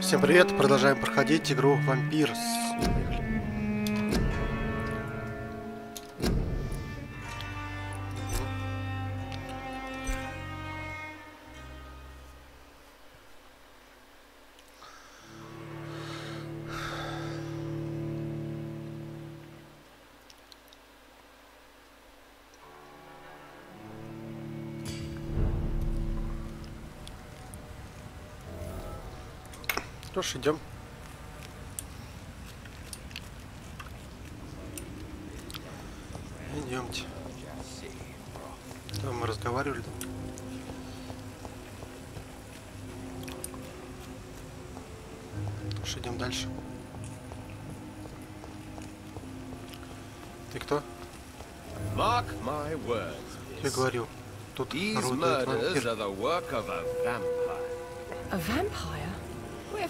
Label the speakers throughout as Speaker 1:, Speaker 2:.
Speaker 1: Всем привет, продолжаем проходить игру Vampyr. Что ж, идем. Идемте. Там мы разговаривали. Что ж, идем дальше. Ты кто? Я говорю, тут орудует вампир.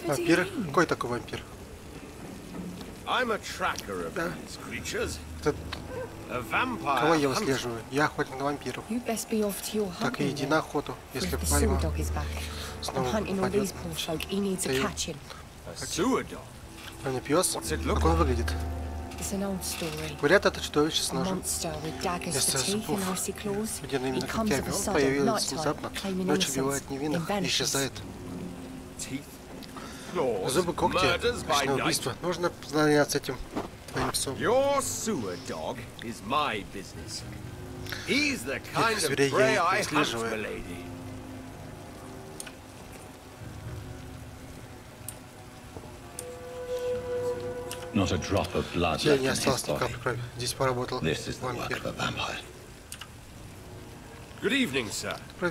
Speaker 1: Вампир? Какой такой вампир? Да. Кого я выслеживаю? Я охотник на вампиров. Так и иди на охоту, если пойму. Снова попадет. А не пес? Как он выглядит? Говорят, это чудовище с ножем. Вместо зубов, удержанными когтями. Он появился внезапно, ночью убивает невинных и исчезает. Зубы, когти, обычное убийство. Нужно заняться этим твоим псом. Этих зверей я их выслеживаю. Здесь не осталось ни капли крови. Здесь поработал вампир. Добрый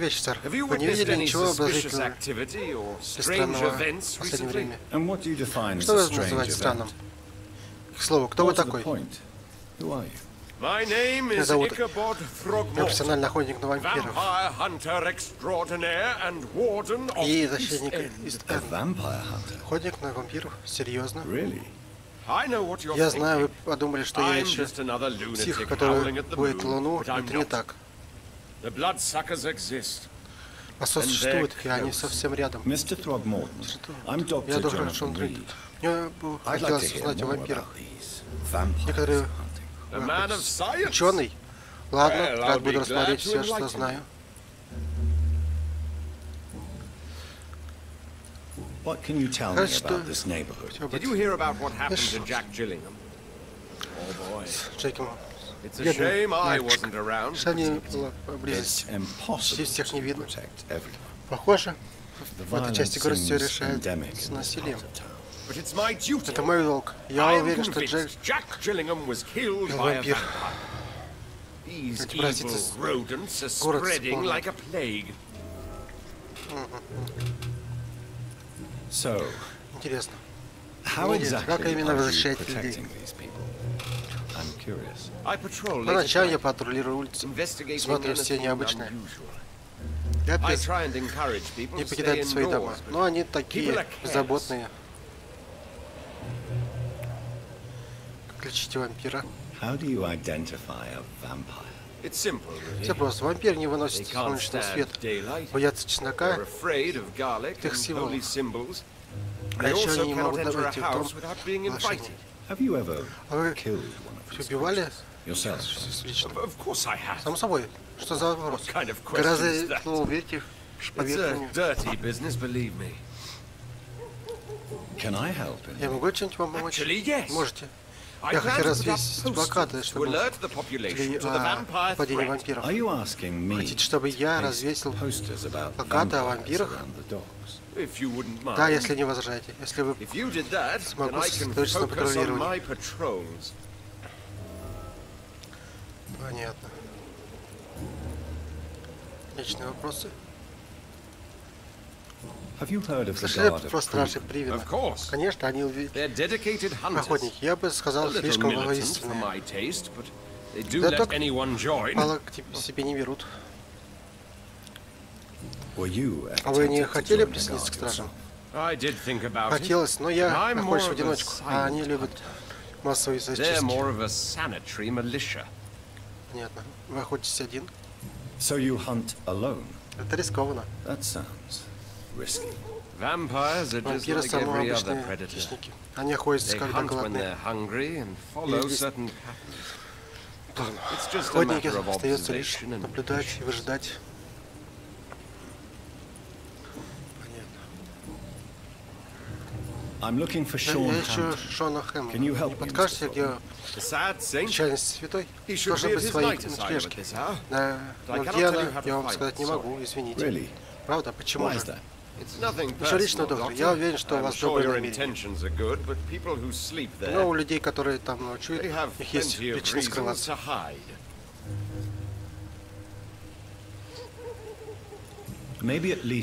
Speaker 1: вечер, сэр. Вы не видели ничего обозрительного и странного в последнее время? Что вы называете странным? К слову, кто вы такой? Меня зовут... Я профессиональный охотник на вампиров. И защитник из охотник на вампиров? Серьезно? Я знаю, вы подумали, что я еще псих, который будет луну. Это не так. Посол существует, и они совсем рядом. Я доктор Шондрид. Мне бы хотелось узнать о вампирах. Некоторые ученый. Ладно, рад буду рассмотреть все, что знаю. Знаешь, что с Джеком? Бедный мальчик. Шани была поблизости. Здесь всех не видно. Похоже, в этой части города все решает с насилием. Это мой долг. Я уверен, что Джек был вампир. Эти паразиты город интересно. Как именно вы защищаете людей? По ночам я патрулирую улицы, смотрю все необычное. Я не покидают свои дома, но они такие беззаботные. Как лечите вампира? Все просто. Вампир не выносит солнечный свет, боятся чеснока, их символов. А еще они не могут войти в дом лошади. А вы убивали лично? Само собой. Что за вопрос? Гораздо, ну, верьте, поверьте мне. Я могу чем-нибудь вам помочь? Можете. Я хотел развесить плакаты, чтобы нападение вампиров. Хотите, чтобы я развесил плакаты о вампирах? Да, если не возражаете. Если вы смогу сосредоточиться на патрулировании. Понятно. Личные вопросы. Слышали про стражей Привина? Конечно, они охотники. Я бы сказал, слишком воинственные. Да только мало к себе не берут. А вы не хотели присоединиться к стражам? Хотелось, но я охочусь в одиночку, а они любят массовые зачистки. Понятно. Вы охотитесь один? Это рискованно. Вампиры самые обычные хищники. Они охотятся, когда голодные. Охотники остается лишь наблюдать и выжидать. Я ищу Шона Хэма. Не подскажете, где печальный святой? Должен быть в своей ночлежке. Но где она, я вам сказать не могу, извините. Правда? Почему же? Ничего личного, доктор. Я уверен, что у вас добрые намерения. Но у людей, которые там ночуют, у них есть причины скрываться. По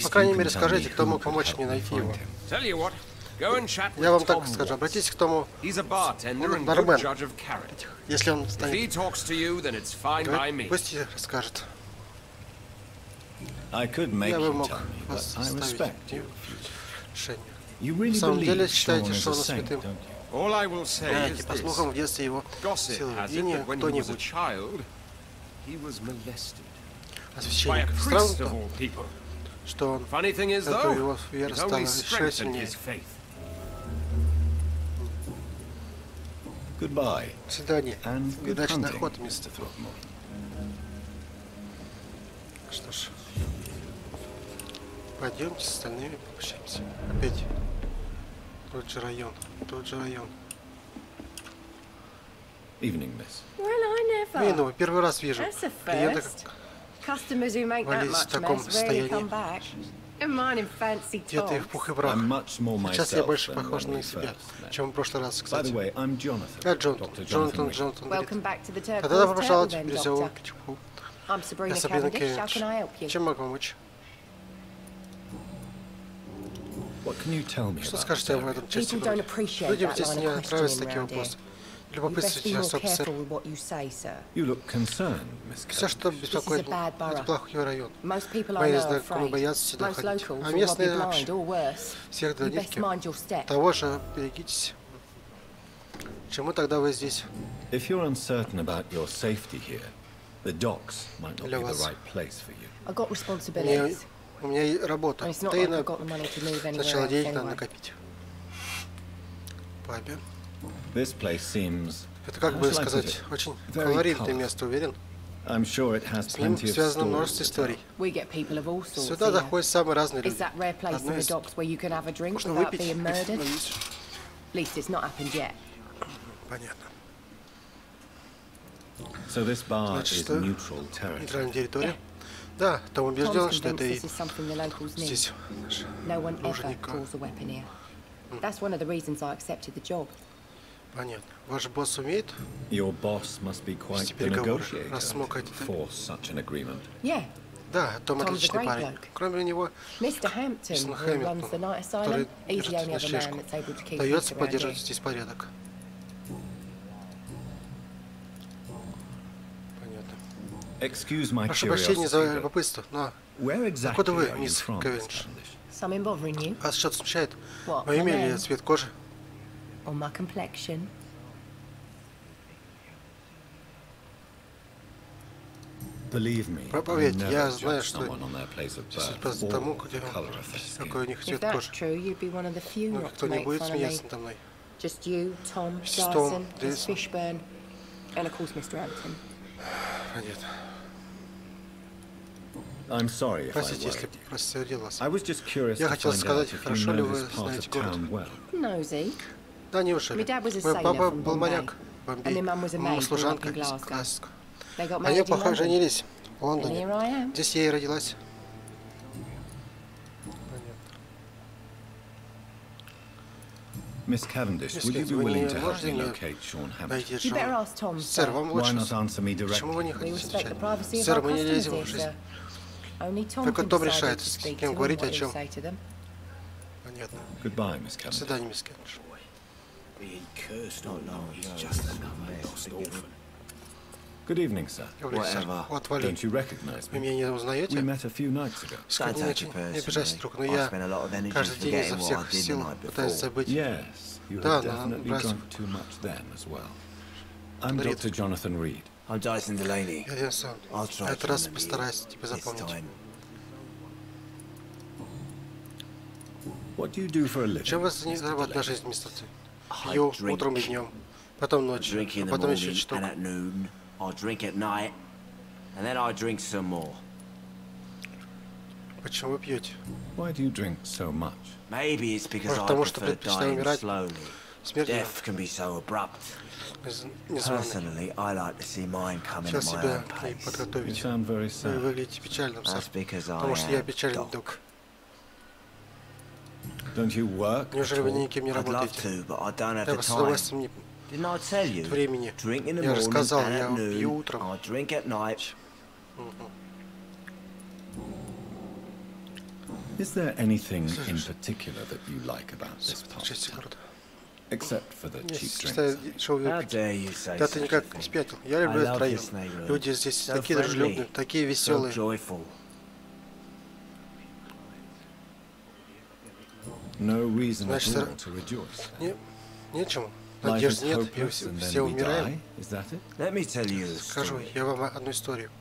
Speaker 1: крайней мере, скажите, кто мог помочь мне найти его. Я вам так скажу, обратитесь к тому бармену. Если он станет говорить, пусть и расскажет. Я бы мог вас оставить решение. На самом деле считаете Шона святым? Знаете, по слухам, в детстве его силовали. И не кто-нибудь. А священник. Странно то, что он, зато его вера стала еще сильнее. До свидания. Удачной охоты, мистер. Что ж, пойдемте с остальными пообщаемся. Опять тот же район, тот же район. Мину, первый раз вижу. Клиенты валились в таком состоянии. Где-то их пух и прах. Сейчас я больше похож на себя, чем в прошлый раз, кстати. Я Джонатан. Тогда добро пожаловать в Бирюзовую Печку. Я Сабрина Кевич. Чем могу помочь? Что скажете об этом части? Людям здесь не нравятся такие вопросы. Любопытствуйте особо, сэр. Все, что беспокоит, это плохой район. Мои знакомые боятся сюда ходить. А местные вообще всех до нитки. Того же берегитесь. Чему тогда вы здесь? Для вас. У меня и работа. Да и сначала денег надо накопить. Папе. Это, как бы сказать, очень колоритное место, уверен? С ним связано множество историй. Сюда заходят самые разные люди. Одно из... Можно выпить. Понятно. Значит, что нейтральная территория? Да, Том убежден, что это и здесь уже никого. Понятно. Ваш босс умеет вести переговоры, раз смог это. Да, Том отличный парень. Кроме него, мистер Хэмилтон, который держит ночлежку, дается поддерживать здесь порядок. Понятно. Прошу прощения за любопытство, но откуда вы, мисс Кевинш? Вас что-то смущает? Мое имя или цвет кожи? Поверьте, я знаю, что здесь тому, какой у них цвет кожи. Но никто не будет смеяться надо мной. Миссис Том, Дэвисон. Понятно. Простите, если рассердил вас. Я хотел сказать, хорошо ли вы знаете город? Да, неужели? Мой папа был моряк, вампир, мама служанка из Краска. Они, похоже, женились в Лондоне. Здесь я и родилась. Мисс Кевендиш, вы не можете мне найти Шона? Сэр, вам лучше. Почему вы не хотите отвечать? Сэр, мы не лезем в жизнь. Только Том решает, с кем говорить, о чем. Понятно. До свидания, мисс Кевендиш. Добрый вечер. Вот, Вали. Вы меня не узнаете? Сегодня ночью не обижайся, друг, но я каждый день изо всех сил пытаюсь забыть. Да, но бросил. Я сам. На этот раз постараюсь тебя запомнить. Чем вас зарабатывает на жизнь, мистер Ц? Пью утром и днем, потом ночью, а потом еще чуток. Почему вы пьете? Может, потому что предпочитаю умирать смертью? Сейчас себя к ней подготовить. Вы выглядите печальным, сэр. Потому что я печальный док. Неужели вы никем не работаете? Я бы с удовольствием нет времени. Я же сказал, я пью утром.
Speaker 2: Is there anything in particular that you like about this part? Except for the cheap drinks.
Speaker 1: Да ты никак не спятил. Я люблю этот район. Люди здесь такие дружелюбные, такие веселые. Значит, нечему. Надежды нет, и все умираем. Скажу я вам одну историю.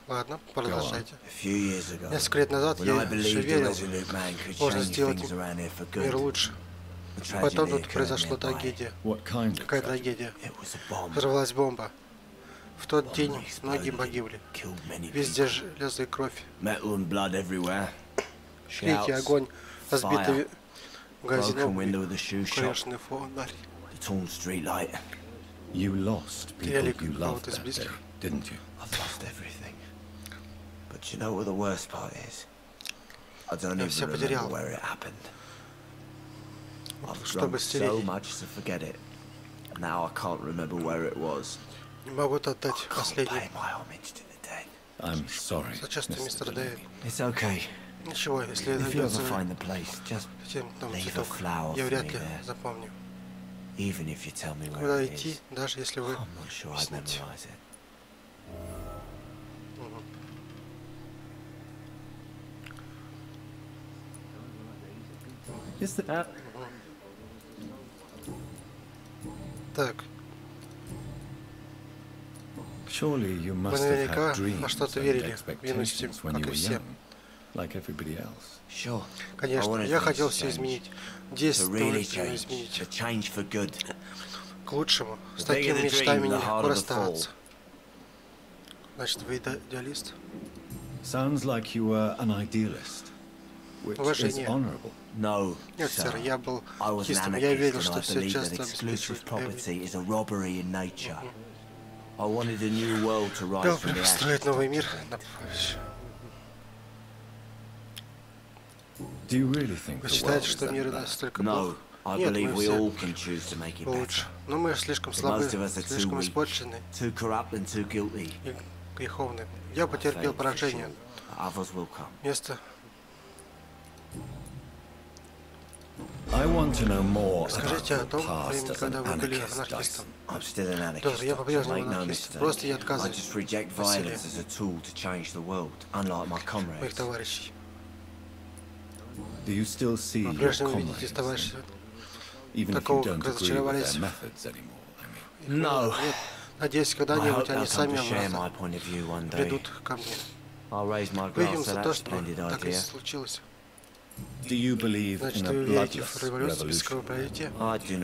Speaker 1: Ладно, продолжайте. Несколько лет назад я еще верил, можно сделать мир лучше. Потом тут произошла трагедия. Какая трагедия? Взорвалась бомба. В тот день многие погибли. Везде железо и кровь. Крики, огонь, разбитый магазин, конечно, фонарь. Теряли кого-то из близких.
Speaker 3: I've lost everything. But you know what the worst part is? I don't even remember where it happened. I've drunk so much to forget it. Now I can't remember where it was.
Speaker 1: Не могу отдать последний.
Speaker 2: I'm sorry,
Speaker 1: Mr. Дэвид.
Speaker 3: It's okay.
Speaker 1: Ничего, если найдется там цветок, я вряд ли запомню. Куда идти, даже если вы объясните. Так. Вы наверняка во что-то верили в юности, как и все. Конечно, я хотел все изменить. Действовать изменить. К лучшему. С такими мечтами не расставаться. Значит, вы идеалист? Уважение. Нет, сэр, я был чистым. Я верил, что все часто обеспечивает. Я построить новый мир. Вы считаете, что мир настолько плох? Нет, мы все лучше. Но мы слишком слабы, слишком испорчены и греховны. Я потерпел поражение. Место. Скажите о том времени, когда вы были анархистом. Доктор, я по-прежнему анархист. Просто я отказываюсь от насилия моих товарищей. Вы по-прежнему видите товарищей такого, как разочаровались? Нет. Надеюсь, когда-нибудь они сами придут ко мне. Выпьем за то, что так и случилось. Значит, вы верите в революцию без кровопролития?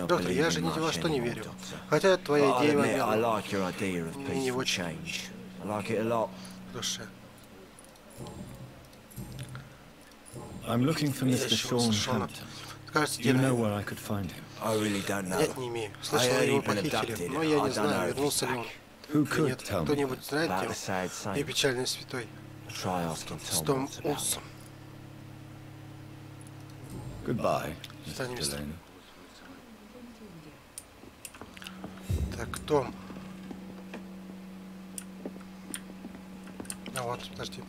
Speaker 1: Доктор, я же ни во что не верю. Хотя твоя идея мне не очень в душе. Я ищу Шона. Скажите, где Нет, не имею. Слышал, его похитили, но я не знаю, вернулся ли он. Нет, кто-нибудь знает, где печальный святой? С Том Улсом. Так, Том. А вот, подожди.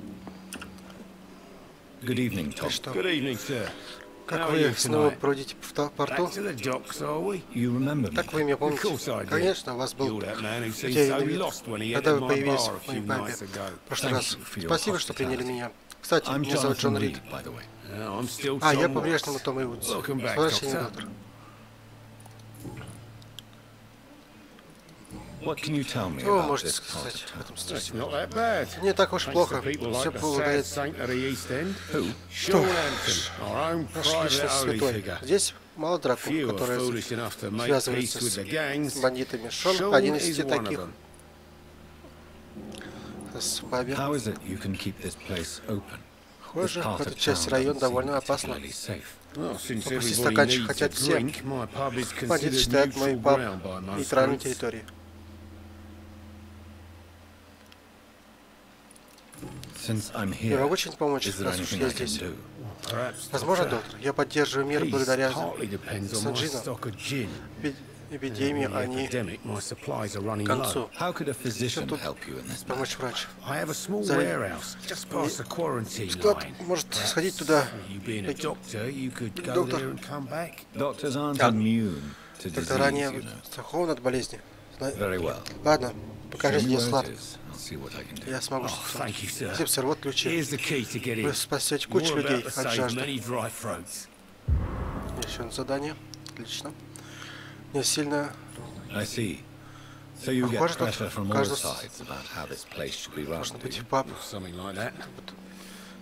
Speaker 1: Что? Как вы снова бродите в порту? Так вы меня помните? Конечно, у вас был потерянный вид, когда вы появились в моей папе в прошлый раз. Спасибо, что приняли меня. Кстати, меня зовут Джон Рид. А, я по-прежнему Том Ивудс. С возвращением, доктор. Что вы можете сказать об этом стрессе? Не так уж плохо. Все благодарит. Что? Наш личный святой. Здесь мало драков, которые связываются с бандитами. Шон один из таких. Похоже, эта часть района довольно опасна. Попроси стаканчик хотят все. Бандиты считают мой паб нейтральной территорией. Я могу чем-нибудь помочь, раз уж я здесь? Возможно, доктор, я поддерживаю мир благодаря Санджину. Эпидемии, они к концу. Чем тут помочь врач? Склад может сходить туда. Доктора не страхованы от болезни. Ладно, покажите, где склад. Я смогу. Спасибо, сэр, вот ключи. Вы спасете кучу людей от жажды. Еще одно задание. Отлично. Не сильно. Похоже, тут кажется, можно быть паб.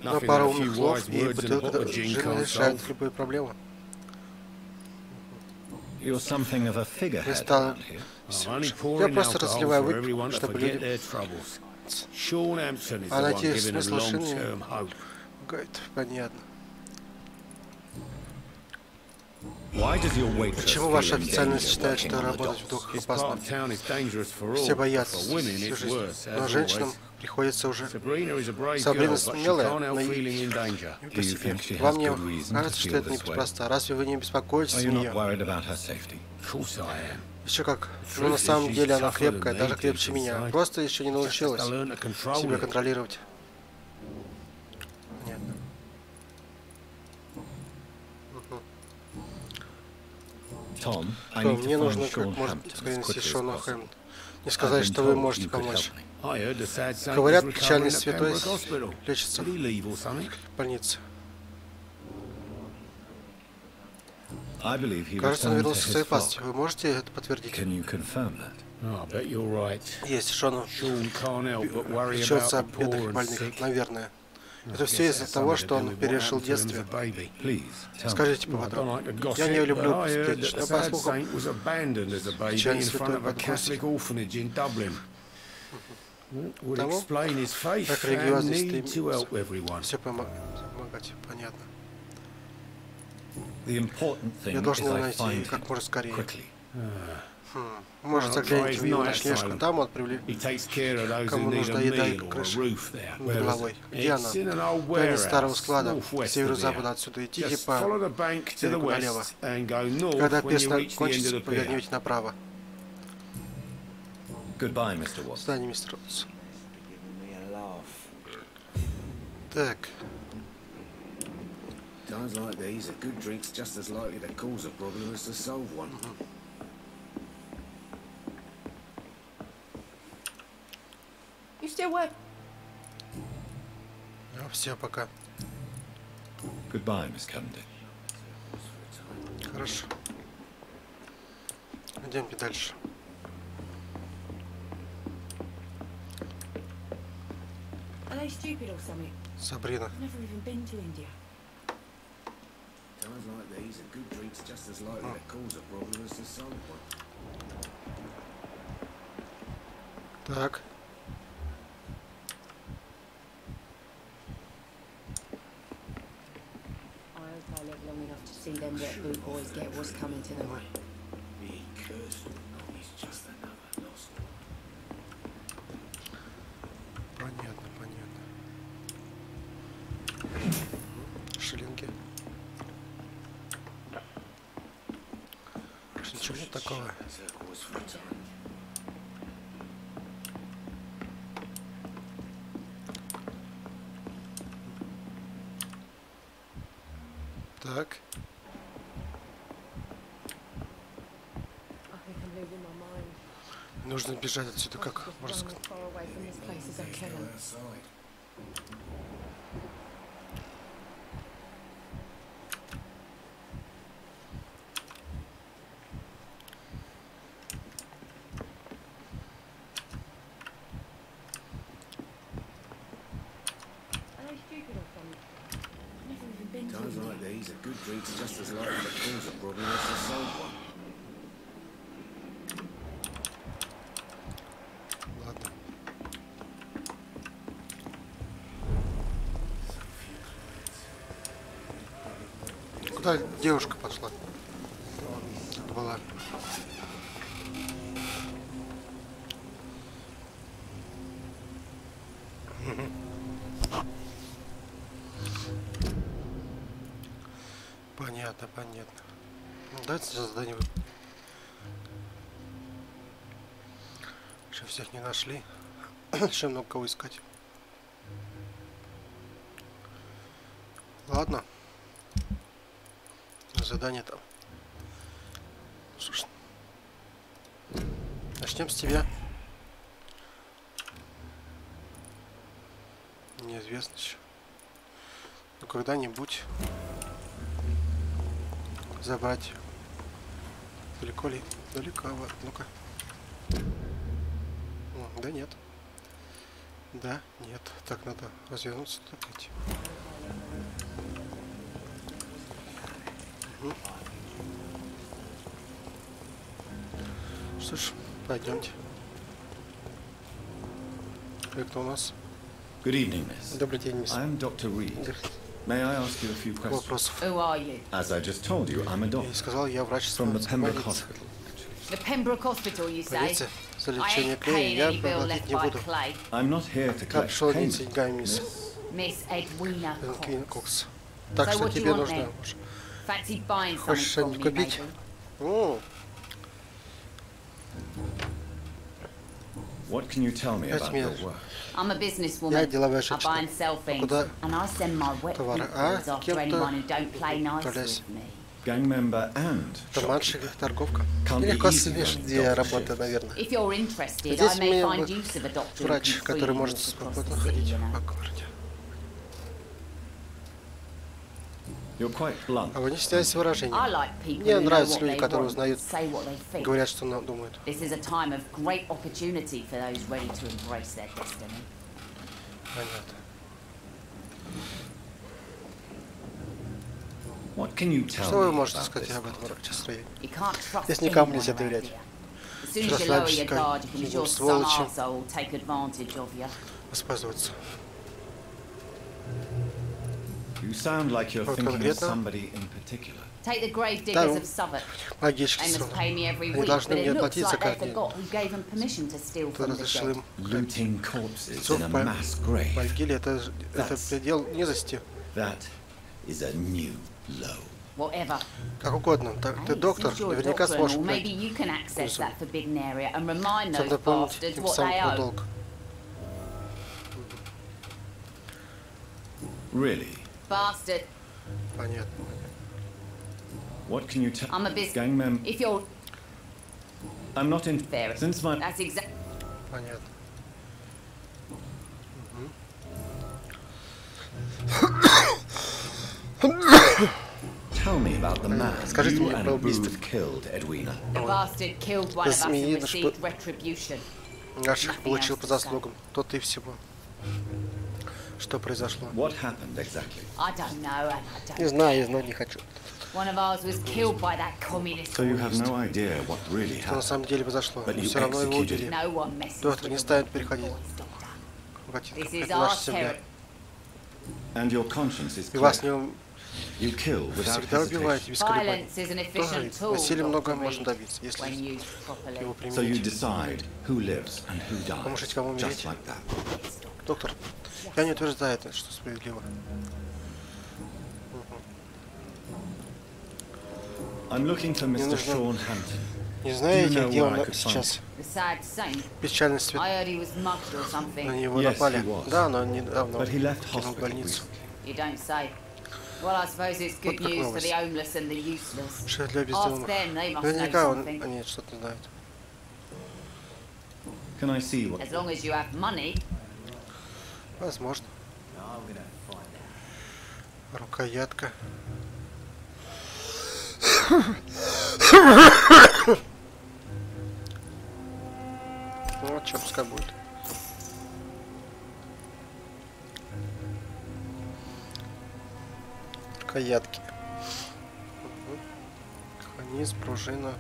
Speaker 1: Но пара умных слов и бутылка джина решает любые проблемы. Я просто разливаю выпивку, чтобы люди... А найти смысл шины... Понятно. Почему ваша официальность считает, что работать в духах опасно? Все боятся всю жизнь, но женщинам приходится уже. Сабрина смелая, но и по себе. Вам не кажется, что это неспроста? Разве вы не беспокоитесь за нее? Еще как. Но на самом деле она крепкая, даже крепче меня. Просто еще не научилась себя контролировать. Понятно. Том, мне нужно как можно скорее нести Шона Хэммонда. Не сказать, что вы можете помочь. Говорят, печальный святой лечится в больнице. Кажется, он вернулся в своей пасти. Вы можете это подтвердить? Есть, Шон печется об бедных больных, наверное. Это все из-за того, что он пережил детстве. Скажите поподробнее. Я не люблю сплетничать, но по слухам, печальный святой подбросил. Тому, как религиозный стремится все помогать. Понятно. Я должен его найти как можно скорее. Может, загляните в его ночлежку. Там он привлек, кому нужна еда и крыша над головой. Где она? Граница старого склада, к северо-западу отсюда. Идите по берегу налево. Когда песня кончится, поверните направо. До свидания, мистер Уотс. Так. Ну, все, пока. Хорошо. Идемте дальше. Сабрина. Так. Понятно, понятно. Шиллинги. Ничего нет такого. Так. Нужно бежать отсюда, как можно сказать. Ладно. Куда девушка пошла? Была. Понятно, понятно. Ну, давайте задание. Еще всех не нашли. Еще много кого искать. Ладно. Задание там. Что ж. Начнем с тебя. Неизвестно еще. Но когда-нибудь забрать. Далеко ли? Далеко. Ну-ка. Да нет. Да, нет. Так надо развернуться, так идти. Угу. Что ж, пойдемте. Кто у нас?
Speaker 2: Good evening, miss.
Speaker 1: Добрый день, мисс.
Speaker 2: I'm Dr. Reed. May I ask you a few questions?
Speaker 1: Вопросов.
Speaker 4: Who are you?
Speaker 2: As I just told you, I'm a
Speaker 1: Я
Speaker 2: doctor
Speaker 1: сказал, я врач
Speaker 2: from the Pembroke
Speaker 1: больницы.
Speaker 2: Hospital.
Speaker 4: The Pembroke Hospital, you say?
Speaker 1: Полиция за
Speaker 4: I
Speaker 1: лечение
Speaker 4: ain't
Speaker 1: клея
Speaker 4: paying
Speaker 1: я
Speaker 4: any bill
Speaker 1: платить
Speaker 4: left
Speaker 1: не
Speaker 4: by
Speaker 1: буду.
Speaker 4: Clay.
Speaker 2: I'm not here to
Speaker 1: Я
Speaker 2: collect
Speaker 1: пришел не
Speaker 2: payment,
Speaker 1: деньгами, мисс.
Speaker 4: Miss Edwina Cox.
Speaker 1: Кокс. Так
Speaker 4: So
Speaker 1: что
Speaker 4: what do
Speaker 1: тебе
Speaker 4: you want
Speaker 1: нужно?
Speaker 4: then? Fancy buying something
Speaker 1: Хочешь
Speaker 4: from
Speaker 1: что-нибудь
Speaker 4: me,
Speaker 1: купить?
Speaker 4: maybe?
Speaker 1: О,
Speaker 2: What can you tell me about your work?
Speaker 4: I'm a businesswoman.
Speaker 1: Я деловая
Speaker 4: I
Speaker 1: женщина.
Speaker 4: buy and sell things,
Speaker 1: Куда
Speaker 4: and I send my wet
Speaker 1: товары?
Speaker 4: beatballs
Speaker 1: А
Speaker 4: after
Speaker 1: кем-то
Speaker 4: anyone who don't play nice
Speaker 1: управляйся.
Speaker 4: with me.
Speaker 2: Gang member and
Speaker 1: Таманщик, торговка.
Speaker 2: Can't
Speaker 1: Или
Speaker 2: be
Speaker 1: косвенные
Speaker 2: easy when
Speaker 1: две
Speaker 2: doctor
Speaker 1: работы,
Speaker 2: shifts.
Speaker 1: наверное.
Speaker 4: If you're interested,
Speaker 1: Здесь
Speaker 4: I
Speaker 1: у
Speaker 4: may
Speaker 1: меня
Speaker 4: find use of a doctor who
Speaker 1: врач,
Speaker 4: can
Speaker 1: который
Speaker 4: freely
Speaker 1: может
Speaker 4: walk across
Speaker 1: спокойно
Speaker 4: the city,
Speaker 1: ходить
Speaker 4: you know.
Speaker 1: по городе.
Speaker 2: You're quite blunt.
Speaker 1: А вы не стесняйтесь
Speaker 4: I
Speaker 1: выражений.
Speaker 4: like people
Speaker 1: Мне
Speaker 4: who know
Speaker 1: нравятся
Speaker 4: what
Speaker 1: люди,
Speaker 4: they
Speaker 1: которые
Speaker 4: want,
Speaker 1: узнают,
Speaker 4: say what they think.
Speaker 1: говорят, что думают.
Speaker 4: This is a time of great opportunity for those ready to embrace their destiny.
Speaker 1: Понятно.
Speaker 2: What can you tell
Speaker 1: Что вы
Speaker 2: me
Speaker 1: можете
Speaker 2: about
Speaker 1: сказать
Speaker 2: this
Speaker 1: об этом
Speaker 2: project?
Speaker 1: строении?
Speaker 4: You can't trust
Speaker 1: Здесь никому
Speaker 4: anyone
Speaker 1: нельзя
Speaker 4: around
Speaker 1: доверять.
Speaker 4: here. As soon as you lower your guard, you can be sure some
Speaker 1: Сволочи.
Speaker 4: arsehole will take advantage of you.
Speaker 1: Воспользоваться.
Speaker 2: You sound like you're
Speaker 1: Вот
Speaker 2: thinking of
Speaker 1: конкретно?
Speaker 2: somebody in particular.
Speaker 4: Take the grave
Speaker 1: Да,
Speaker 4: diggers of Southwark.
Speaker 1: магички
Speaker 4: They must pay me every
Speaker 1: Они
Speaker 4: week,
Speaker 1: должны
Speaker 4: but
Speaker 1: мне
Speaker 4: it looks
Speaker 1: платить за
Speaker 4: like they
Speaker 1: каждый день.
Speaker 4: forgot who gave them permission to steal
Speaker 1: Кто
Speaker 4: from the
Speaker 1: разрешил
Speaker 4: dead.
Speaker 1: им
Speaker 2: Looting corpses
Speaker 1: Суп
Speaker 2: in a
Speaker 1: по
Speaker 2: mass grave.
Speaker 1: могиле, это предел низости.
Speaker 2: That is a new low.
Speaker 4: Whatever.
Speaker 1: Как угодно. Так, ты
Speaker 4: Hey,
Speaker 1: доктор,
Speaker 4: since you're a
Speaker 1: наверняка
Speaker 4: doctor and
Speaker 1: сможешь
Speaker 4: all, maybe
Speaker 1: понять.
Speaker 4: you can access that forbidden area and remind
Speaker 1: Чтобы
Speaker 4: those
Speaker 1: напомнить
Speaker 4: bastards
Speaker 1: им
Speaker 4: what
Speaker 1: сам
Speaker 4: they
Speaker 1: твой
Speaker 4: owe.
Speaker 1: долг.
Speaker 2: Really?
Speaker 4: Bastard.
Speaker 1: Понятно.
Speaker 2: What can you tell?
Speaker 4: I'm a business.
Speaker 2: Gang mem.
Speaker 4: If you're
Speaker 2: I'm not in.
Speaker 4: fair,
Speaker 2: Since my.
Speaker 4: that's exactly.
Speaker 1: Понятно.
Speaker 2: Tell me about the man
Speaker 1: Скажите
Speaker 2: you
Speaker 1: мне про
Speaker 2: and
Speaker 1: убийство.
Speaker 2: Booth killed, Edwina.
Speaker 4: The bastard killed one of us and
Speaker 1: Посмеяно,
Speaker 4: received
Speaker 1: что-
Speaker 4: retribution.
Speaker 1: Наших получил по заслугам. Тот и всего. Что произошло?
Speaker 2: What happened exactly?
Speaker 4: I don't know, and I
Speaker 1: Не
Speaker 4: don't.
Speaker 1: знаю, я знать не хочу.
Speaker 4: One of ours was killed by that communist.
Speaker 2: So you have no idea what really
Speaker 1: Что на
Speaker 2: happened.
Speaker 1: самом деле произошло?
Speaker 2: But you
Speaker 1: Все равно его
Speaker 2: executed
Speaker 1: убили.
Speaker 4: No one messes
Speaker 1: Доктор
Speaker 4: with
Speaker 1: не
Speaker 4: the
Speaker 1: станет
Speaker 4: boys,
Speaker 1: переходить.
Speaker 4: doctor.
Speaker 1: Ботинком.
Speaker 4: This is
Speaker 1: Это
Speaker 4: our
Speaker 1: наша земля.
Speaker 4: territory.
Speaker 2: And your conscience is
Speaker 1: И вас
Speaker 2: clear.
Speaker 1: не
Speaker 2: You kill without
Speaker 1: всегда убиваете
Speaker 2: hesitation.
Speaker 1: без колебаний.
Speaker 4: Violence is an efficient tool,
Speaker 1: Насилием
Speaker 4: Dr.
Speaker 1: многое можно
Speaker 4: Reed,
Speaker 1: добиться,
Speaker 4: when
Speaker 1: если
Speaker 4: used properly.
Speaker 1: его
Speaker 2: So you
Speaker 1: применить.
Speaker 2: decide who lives and who
Speaker 1: Вы можете
Speaker 2: dies.
Speaker 1: кому умереть.
Speaker 2: Just like that.
Speaker 1: Доктор, я не утверждаю это, что справедливо.
Speaker 2: I'm looking for Mr.
Speaker 1: нужно-
Speaker 2: Sean Hampton.
Speaker 1: Не знаете,
Speaker 2: know
Speaker 1: где
Speaker 2: where
Speaker 1: он
Speaker 2: I could
Speaker 1: сейчас?
Speaker 4: The sad saint.
Speaker 1: Печальный свет.
Speaker 4: I heard he was mugged or
Speaker 1: На
Speaker 4: something.
Speaker 1: него
Speaker 2: Yes,
Speaker 1: напали.
Speaker 2: he was.
Speaker 1: Да, но недавно
Speaker 2: But he left
Speaker 1: покинул
Speaker 2: hospital
Speaker 1: больницу.
Speaker 2: recently.
Speaker 4: You don't say. Well, I suppose it's good
Speaker 1: Вот как
Speaker 4: news for
Speaker 1: новость.
Speaker 4: the homeless and the useless.
Speaker 1: Что для
Speaker 4: Ask
Speaker 1: бездомных.
Speaker 4: them, they must know
Speaker 1: Наверняка
Speaker 4: something.
Speaker 1: они что-то знают.
Speaker 2: Can I see what?
Speaker 4: As long as you have money.
Speaker 1: Возможно. Рукоятка. Ну вот что, пускай будет. Рукоятки. Механизм, пружина.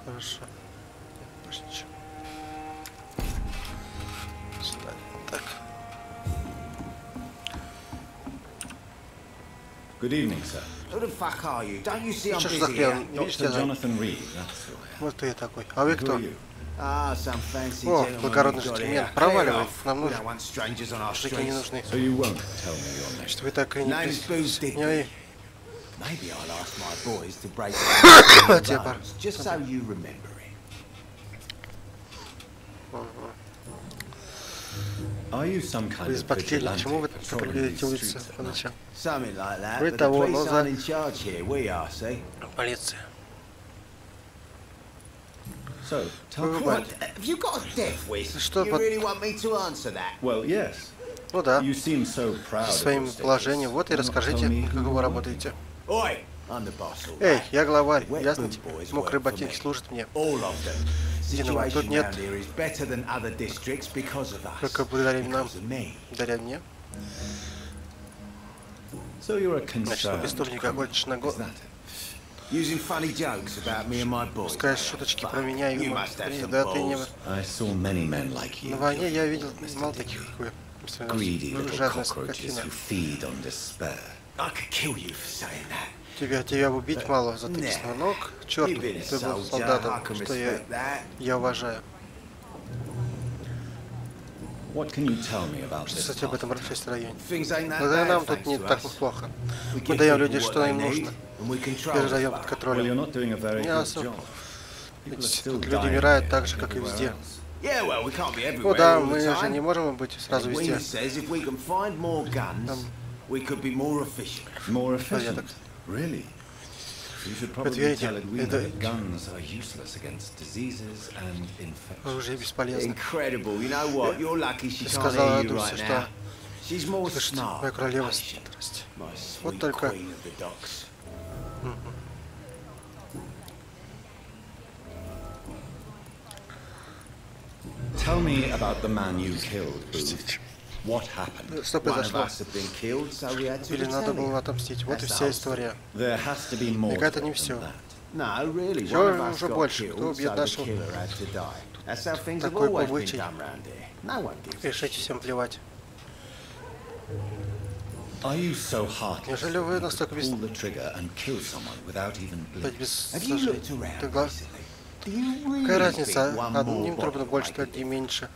Speaker 1: Хорошо. Больше ничего. Сюда. Так.
Speaker 2: Good evening, sir.
Speaker 3: Who the fuck are you? Don't you see I'm
Speaker 1: Что ж за
Speaker 3: busy
Speaker 1: хрен?
Speaker 3: here?
Speaker 1: Не видишь,
Speaker 2: Dr.
Speaker 1: я
Speaker 2: Jonathan Reed, that's who I am.
Speaker 1: вот кто я такой. А вы кто?
Speaker 2: Who are you?
Speaker 3: Ah, some fancy
Speaker 1: О,
Speaker 3: gentleman
Speaker 1: благородный
Speaker 3: we got
Speaker 1: джентльмен.
Speaker 3: here.
Speaker 1: Проваливай.
Speaker 3: Clear off.
Speaker 1: Нам
Speaker 3: We
Speaker 1: нужно.
Speaker 3: don't want strangers on our
Speaker 1: Мужики не
Speaker 3: streets.
Speaker 1: нужны.
Speaker 2: So you won't tell me your name.
Speaker 1: Что вы так и не
Speaker 3: Name's Booze Dick.
Speaker 1: присняли?
Speaker 3: Maybe I'll ask my boys to break the
Speaker 1: Тебе пора.
Speaker 3: bones, just so you remember it.
Speaker 2: Are you some kind
Speaker 1: Вы
Speaker 2: of
Speaker 1: из Бактилии.
Speaker 2: vigilante
Speaker 1: Почему вы
Speaker 2: patrolling
Speaker 1: патрулируете
Speaker 2: these
Speaker 1: улицы
Speaker 2: streets
Speaker 1: по
Speaker 2: at night?
Speaker 1: ночам?
Speaker 3: Something like that.
Speaker 1: Вроде
Speaker 3: But the
Speaker 1: того,
Speaker 3: police
Speaker 1: но
Speaker 3: aren't
Speaker 1: за
Speaker 3: in charge here. We are, see?
Speaker 1: полиция.
Speaker 2: So, tell me.
Speaker 3: What? Have you got a death wish?
Speaker 1: Что
Speaker 3: You
Speaker 1: под-
Speaker 3: really want me to answer that?
Speaker 2: Well, yes.
Speaker 1: Ну да.
Speaker 2: You seem so proud of
Speaker 1: Своим
Speaker 2: your status.
Speaker 1: положением. Вот и
Speaker 2: Why not
Speaker 1: расскажите,
Speaker 2: tell me who
Speaker 1: как
Speaker 2: you
Speaker 1: вы
Speaker 2: are?
Speaker 1: работаете.
Speaker 3: Oi, I'm the boss. all
Speaker 1: Эй,
Speaker 3: right.
Speaker 1: я главарь.
Speaker 3: Wet
Speaker 1: Ясно
Speaker 3: boot
Speaker 1: тебе?
Speaker 3: boys
Speaker 1: Мокрые
Speaker 3: work for
Speaker 1: ботинки
Speaker 3: me.
Speaker 1: служат мне.
Speaker 3: All of them.
Speaker 1: Единого тут
Speaker 3: Situation
Speaker 1: нет.
Speaker 3: around here is better than other districts because of us.
Speaker 1: Только благодаря нам.
Speaker 3: Because of me.
Speaker 1: Благодаря мне.
Speaker 2: So you're a
Speaker 1: Значит,
Speaker 2: concerned
Speaker 1: преступника
Speaker 2: criminal,
Speaker 1: хочешь на
Speaker 2: is that it?
Speaker 3: Using funny jokes about me and my boys.
Speaker 1: Пускаешь шуточки про меня и
Speaker 3: You must have some
Speaker 1: да ты не...
Speaker 3: balls.
Speaker 2: I saw many men like you.
Speaker 1: На войне я видел мало таких, как вы.
Speaker 2: Greedy little
Speaker 1: Жадная
Speaker 2: cockroaches
Speaker 1: скотина.
Speaker 2: who feed on despair.
Speaker 3: I could kill you for saying that.
Speaker 1: Тебя убить мало за таких ног. Черт,
Speaker 3: You've been a
Speaker 1: ты был
Speaker 3: soldier. I
Speaker 1: солдатом,
Speaker 3: can
Speaker 1: что
Speaker 3: respect that.
Speaker 1: я уважаю.
Speaker 2: What can you tell me about
Speaker 1: Что,
Speaker 2: this
Speaker 1: кстати, об этом
Speaker 2: part of town?
Speaker 1: расчесте районе?
Speaker 3: Things ain't that
Speaker 1: Но нам
Speaker 3: bad,
Speaker 1: тут
Speaker 3: thanks
Speaker 1: не
Speaker 3: to
Speaker 1: так
Speaker 3: us.
Speaker 1: плохо.
Speaker 3: We
Speaker 1: Мы
Speaker 3: give
Speaker 1: даем
Speaker 3: people
Speaker 1: людям,
Speaker 3: what
Speaker 1: что
Speaker 3: they
Speaker 1: им
Speaker 3: need,
Speaker 1: нужно.
Speaker 3: and we control
Speaker 1: Теперь
Speaker 3: the
Speaker 1: даем под
Speaker 3: fuck.
Speaker 2: Well,
Speaker 1: контролем.
Speaker 2: you're not doing a very good
Speaker 1: Ясно.
Speaker 2: job. People are
Speaker 1: Ведь
Speaker 2: still
Speaker 1: тут люди
Speaker 2: dying
Speaker 1: умирают
Speaker 2: here
Speaker 1: так же,
Speaker 2: and
Speaker 1: как и
Speaker 2: everywhere
Speaker 1: везде.
Speaker 2: else.
Speaker 3: Yeah, well, we can't be
Speaker 1: Ну
Speaker 3: everywhere
Speaker 1: да,
Speaker 3: all
Speaker 1: мы
Speaker 3: the
Speaker 1: же не
Speaker 3: time.
Speaker 1: можем быть сразу
Speaker 3: Winnie
Speaker 1: везде.
Speaker 3: says if we can find more guns, we could be more efficient.
Speaker 2: More
Speaker 1: Порядок.
Speaker 2: efficient? Really? You should probably
Speaker 1: Подтвердите,
Speaker 2: tell Edwina
Speaker 1: это-
Speaker 2: that guns are useless against diseases and infections.
Speaker 1: Оружие бесполезно.
Speaker 3: Incredible. You know what? You're lucky she
Speaker 1: Ты
Speaker 3: can't
Speaker 1: сказала
Speaker 3: hear you
Speaker 1: Адусе,
Speaker 3: right
Speaker 1: что
Speaker 3: now. She's more
Speaker 1: слышите,
Speaker 3: smart.
Speaker 1: моя королева
Speaker 3: patient.
Speaker 1: страсть.
Speaker 3: My
Speaker 1: Вот
Speaker 3: sweet
Speaker 1: только
Speaker 3: queen of the docks.
Speaker 2: Tell me about the man you killed, Booth. What happened?
Speaker 1: Что
Speaker 3: One of
Speaker 1: произошло?
Speaker 3: us have been killed, so we had to
Speaker 1: Или надо
Speaker 3: retaliate.
Speaker 1: было отомстить. Вот и
Speaker 3: That's
Speaker 1: вся
Speaker 3: the whole
Speaker 1: история.
Speaker 2: There has to be more
Speaker 1: Так
Speaker 2: to
Speaker 1: это не
Speaker 2: it
Speaker 1: все.
Speaker 2: than that.
Speaker 3: No, really.
Speaker 1: Всё
Speaker 3: One of us
Speaker 1: уже
Speaker 3: got
Speaker 1: больше.
Speaker 3: killed,
Speaker 1: Кто убьет
Speaker 3: so the
Speaker 1: нашего?
Speaker 3: killer had to die. That's how things have
Speaker 1: Такой
Speaker 3: always been
Speaker 1: обычай.
Speaker 3: done round here. No one gives a
Speaker 1: Решите всем плевать.
Speaker 2: Are you so heartless
Speaker 1: Неужели вы
Speaker 2: that you
Speaker 1: настолько
Speaker 2: could
Speaker 1: без...
Speaker 2: pull the trigger and kill someone without even
Speaker 1: быть
Speaker 2: blinking?
Speaker 1: без
Speaker 3: Have you looked
Speaker 1: сожаления?
Speaker 3: around
Speaker 1: Ты гла-
Speaker 3: recently? Do you really
Speaker 1: Какая разница?
Speaker 3: think one
Speaker 1: Одним
Speaker 3: more
Speaker 1: трудно
Speaker 3: body
Speaker 1: больше,
Speaker 3: will make a
Speaker 1: другим меньше.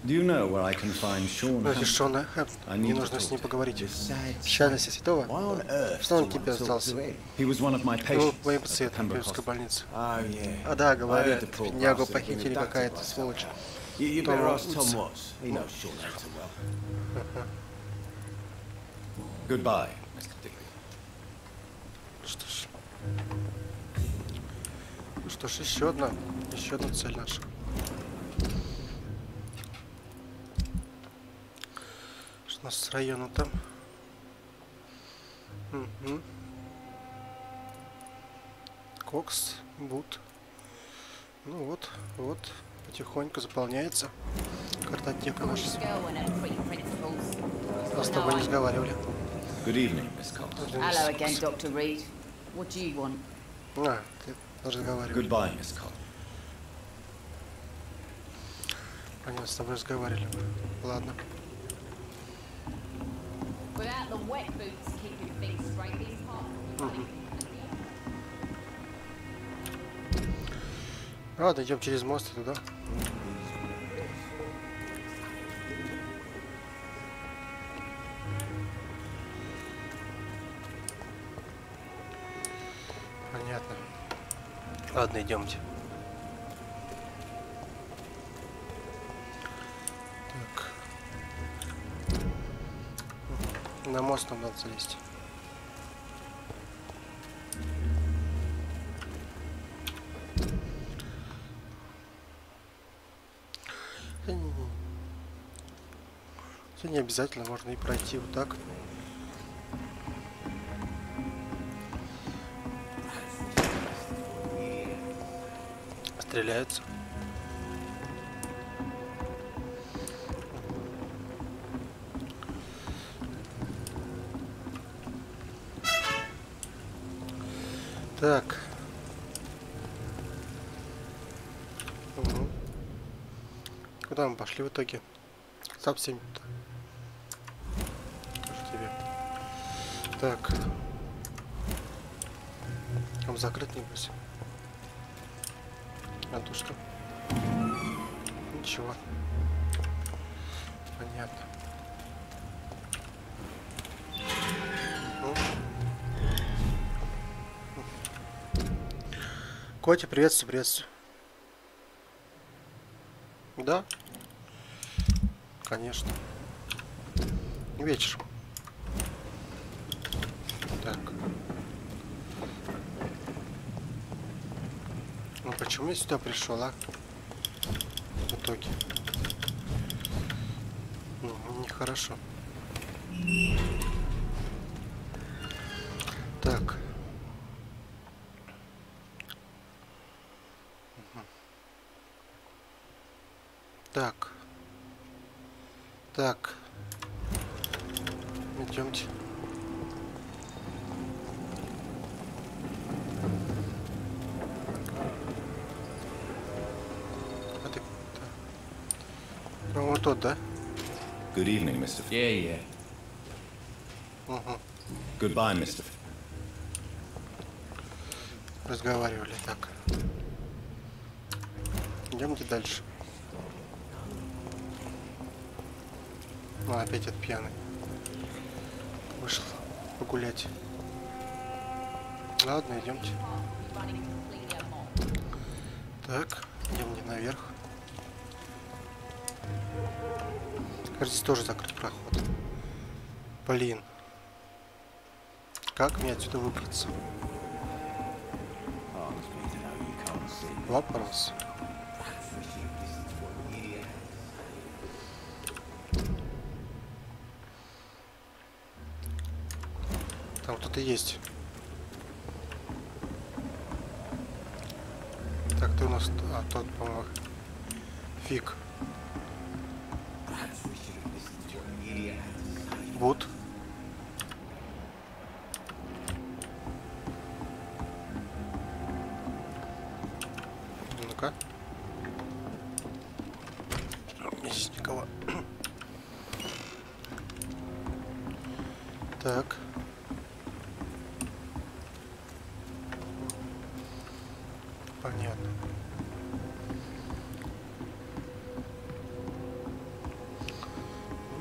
Speaker 2: Do you know where I can find Sean
Speaker 1: Но если
Speaker 2: Hampton?
Speaker 1: Шона
Speaker 2: I
Speaker 1: не
Speaker 2: need to
Speaker 1: нужно с
Speaker 2: talk
Speaker 1: ним
Speaker 2: to him.
Speaker 1: поговорить.
Speaker 3: This sad
Speaker 1: Печальность
Speaker 3: sight.
Speaker 1: святого?
Speaker 3: Why on earth
Speaker 1: Что он
Speaker 3: do you
Speaker 1: тебе
Speaker 3: want to talk
Speaker 1: сдался?
Speaker 3: to him?
Speaker 2: He was one of my
Speaker 1: Был
Speaker 2: patients
Speaker 1: моим
Speaker 2: at the
Speaker 1: пациентом в
Speaker 2: Pembroke
Speaker 1: Пемброкской
Speaker 2: Hospital.
Speaker 1: больнице.
Speaker 3: Oh, yeah.
Speaker 1: А да,
Speaker 3: I heard
Speaker 1: говорят,
Speaker 3: the poor
Speaker 1: беднягу
Speaker 3: bastard had been
Speaker 1: похитили
Speaker 3: abducted
Speaker 1: какая-то
Speaker 3: by
Speaker 1: сволочь.
Speaker 3: someone. You
Speaker 1: Том
Speaker 3: better ask Tom
Speaker 1: Уотс.
Speaker 3: Watts. He knows Sean Hampton well.
Speaker 2: Goodbye, Mr. Digby.
Speaker 1: Что ж. Ну что ж, еще одна цель наша. Что у нас с районом там? Угу. Кокс, Бут. Ну вот, потихоньку заполняется картотека наша.
Speaker 4: Girl and her pretty principles.
Speaker 1: А с тобой не разговаривали.
Speaker 2: Good evening, Miss Cox.
Speaker 4: Hello again, Dr. Reed. What do you want?
Speaker 1: А, ты разговаривали.
Speaker 2: Goodbye, Miss Cox.
Speaker 1: Понятно, с тобой разговаривали. Ладно.
Speaker 4: Without the wet boots keeping things straight, these parts.
Speaker 1: Ладно, идем через мост и туда. Понятно. Ладно, идемте. Так. На мост нам надо залезть. Это не обязательно, можно и пройти вот так. Стреляются. Так. Угу. Куда мы пошли в итоге? Совсем тебе. Так. Там закрыт, небось. А то что? Ничего. Понятно. Котя, приветствую, приветствую. Да? Конечно. Вечер. Так. Ну почему я сюда пришел, а? В итоге. Ну, нехорошо. Так. Так. Так. Идемте. А ты... По-моему, тот, да?
Speaker 2: Good evening, Mr.
Speaker 5: Yeah.
Speaker 1: Угу.
Speaker 2: Goodbye, Mr.
Speaker 1: Разговаривали так. Идемте дальше. Ну, опять этот пьяный. Вышел погулять. Ладно, идемте. Так, идем наверх. Кажется, здесь тоже закрыт проход. Блин. Как мне отсюда выбраться? Вопрос. Там кто-то есть. Так, ты у нас... А, тот, по-моему. Фиг. Бут. Ну-ка. Здесь никого. Так. Понятно.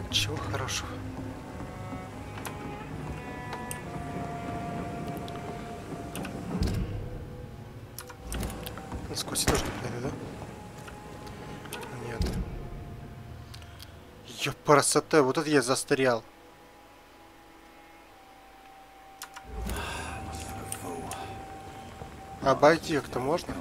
Speaker 1: Ничего хорошего. Сквозь тоже не пойду, да? Понятно. Ёпарасоте, вот это я застрял. Обойти как-то можно?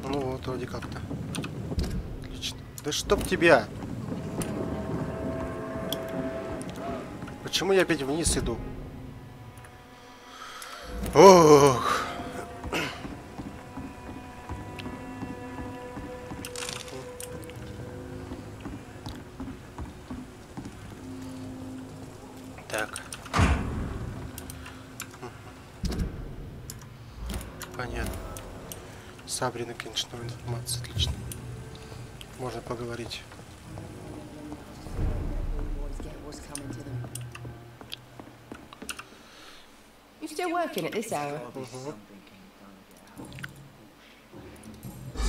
Speaker 1: Ну вот, вроде как-то. Отлично. Да чтоб тебя! Почему я опять вниз иду? Ох! Так. Понятно. Сабрина, конечно, новая информация. Отлично. Можно поговорить.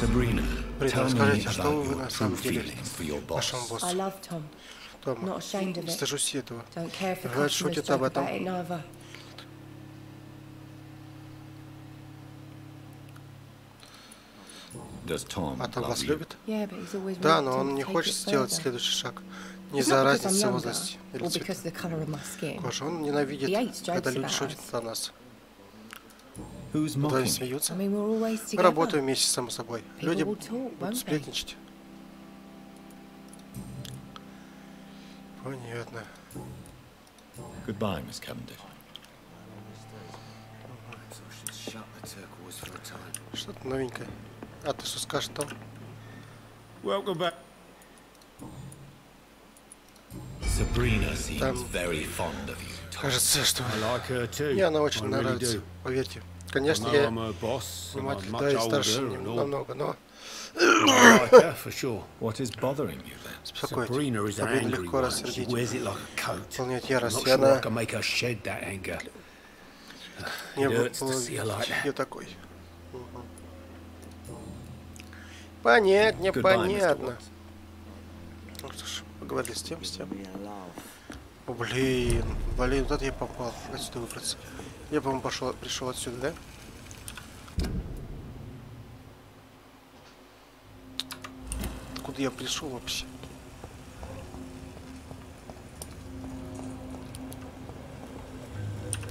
Speaker 2: Sabrina,
Speaker 1: расскажите, что вы на самом деле вашему боссу? Тома, стыжусь этого. Говорят, шутит об этом. А Том вас любит? Да, но он не хочет сделать следующий шаг. Не за разницу в возрасте или цвета кожи. Он ненавидит, когда люди шутят о нас. Вдвоем смеются. Мы работаем вместе, само собой. Люди будут сплетничать. Понятно.
Speaker 2: Goodbye, Miss Cavendish.
Speaker 1: Что-то новенькое. А ты что скажешь, Том?
Speaker 5: Welcome back. Sabrina seems very fond of you.
Speaker 1: Кажется, что
Speaker 5: I like her too.
Speaker 1: мне она очень
Speaker 5: I really
Speaker 1: нравится.
Speaker 5: do.
Speaker 1: Поверьте. Конечно,
Speaker 5: I know
Speaker 1: я
Speaker 5: I'm her boss, and
Speaker 1: мать,
Speaker 5: I'm
Speaker 1: да, и
Speaker 5: much
Speaker 1: старше
Speaker 5: older and all.
Speaker 1: намного, но
Speaker 5: I like her for sure.
Speaker 2: What is bothering you then?
Speaker 1: беспокоит.
Speaker 5: Sabrina is an
Speaker 1: Сабрину
Speaker 5: angry
Speaker 1: легко
Speaker 5: one. She
Speaker 1: рассердить.
Speaker 5: wears it like a coat.
Speaker 1: Выполняет
Speaker 5: I'm
Speaker 1: ярость,
Speaker 5: not
Speaker 1: и
Speaker 5: sure I
Speaker 1: она
Speaker 5: can make her shed that anger.
Speaker 1: не
Speaker 5: It
Speaker 1: было
Speaker 5: hurts to see her like that.
Speaker 1: ее такой. Понятно,
Speaker 2: Goodbye, Mr.
Speaker 1: понятно.
Speaker 2: Watts.
Speaker 1: Ну что ж, поговорили с тем, с тем. О, блин, вот это я попал. Отсюда выбраться. Я, по-моему, пришел отсюда, да? Откуда я пришел вообще?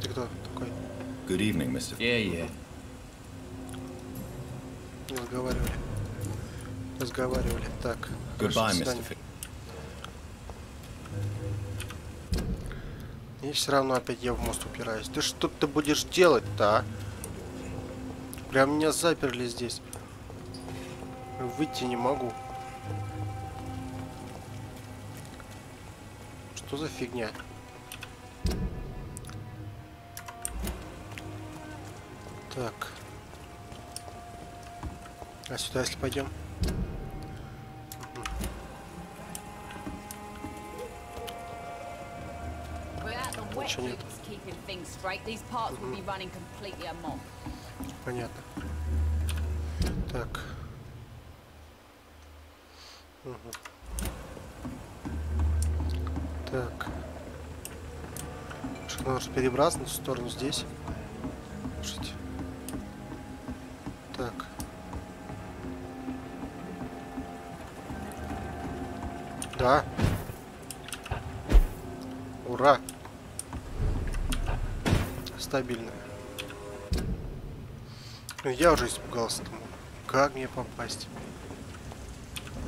Speaker 1: Ты кто такой?
Speaker 2: Good evening, Mr.
Speaker 3: Yeah.
Speaker 1: Разговаривали. Так.
Speaker 2: Goodbye,
Speaker 1: Mr.
Speaker 2: Mr.
Speaker 1: И все равно опять я в мост упираюсь. Ты что ты будешь делать-то, а? Прям меня заперли здесь. Выйти не могу. Что за фигня? Так. А сюда, если пойдем? Ничего нет. Понятно. Так. Так. Что нужно перебраться на сторону здесь? Слушайте. Так. Да. Ура. Стабильно. Я уже испугался. Думаю, как мне попасть?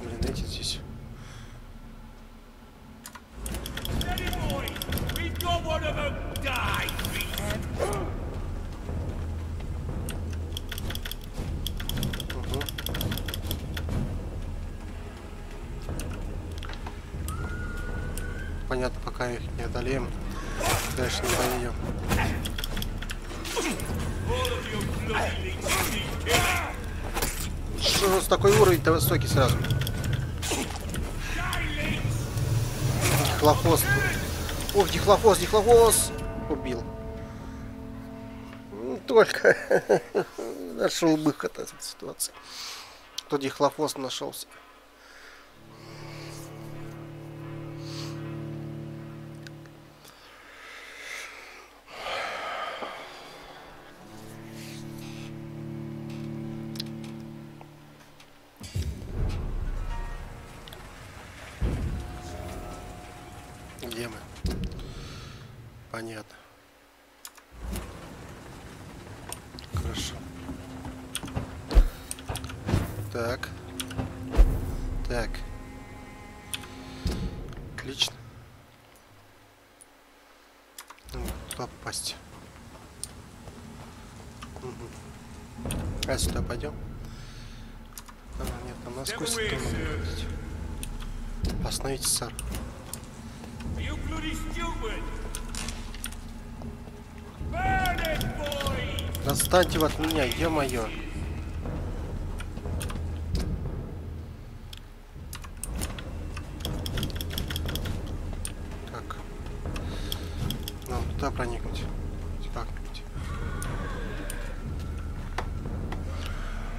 Speaker 1: Блин, эти здесь. Угу. Понятно, пока их не одолеем. Дальше не доедем. Что у нас такой уровень-то высокий сразу? Дихлофос. Ох, дихлофос. Убил. Только нашел выход из этой ситуации. То дихлофос нашелся. Где мы? Понятно. Хорошо. Так. Так. Отлично. Туда попасть. Угу. А сюда пойдем? А, нет, нам насквозь надо ходить. Остановитесь, сэр. Отстаньте от меня, ё-моё. Так. Нам туда проникнуть. Как-нибудь.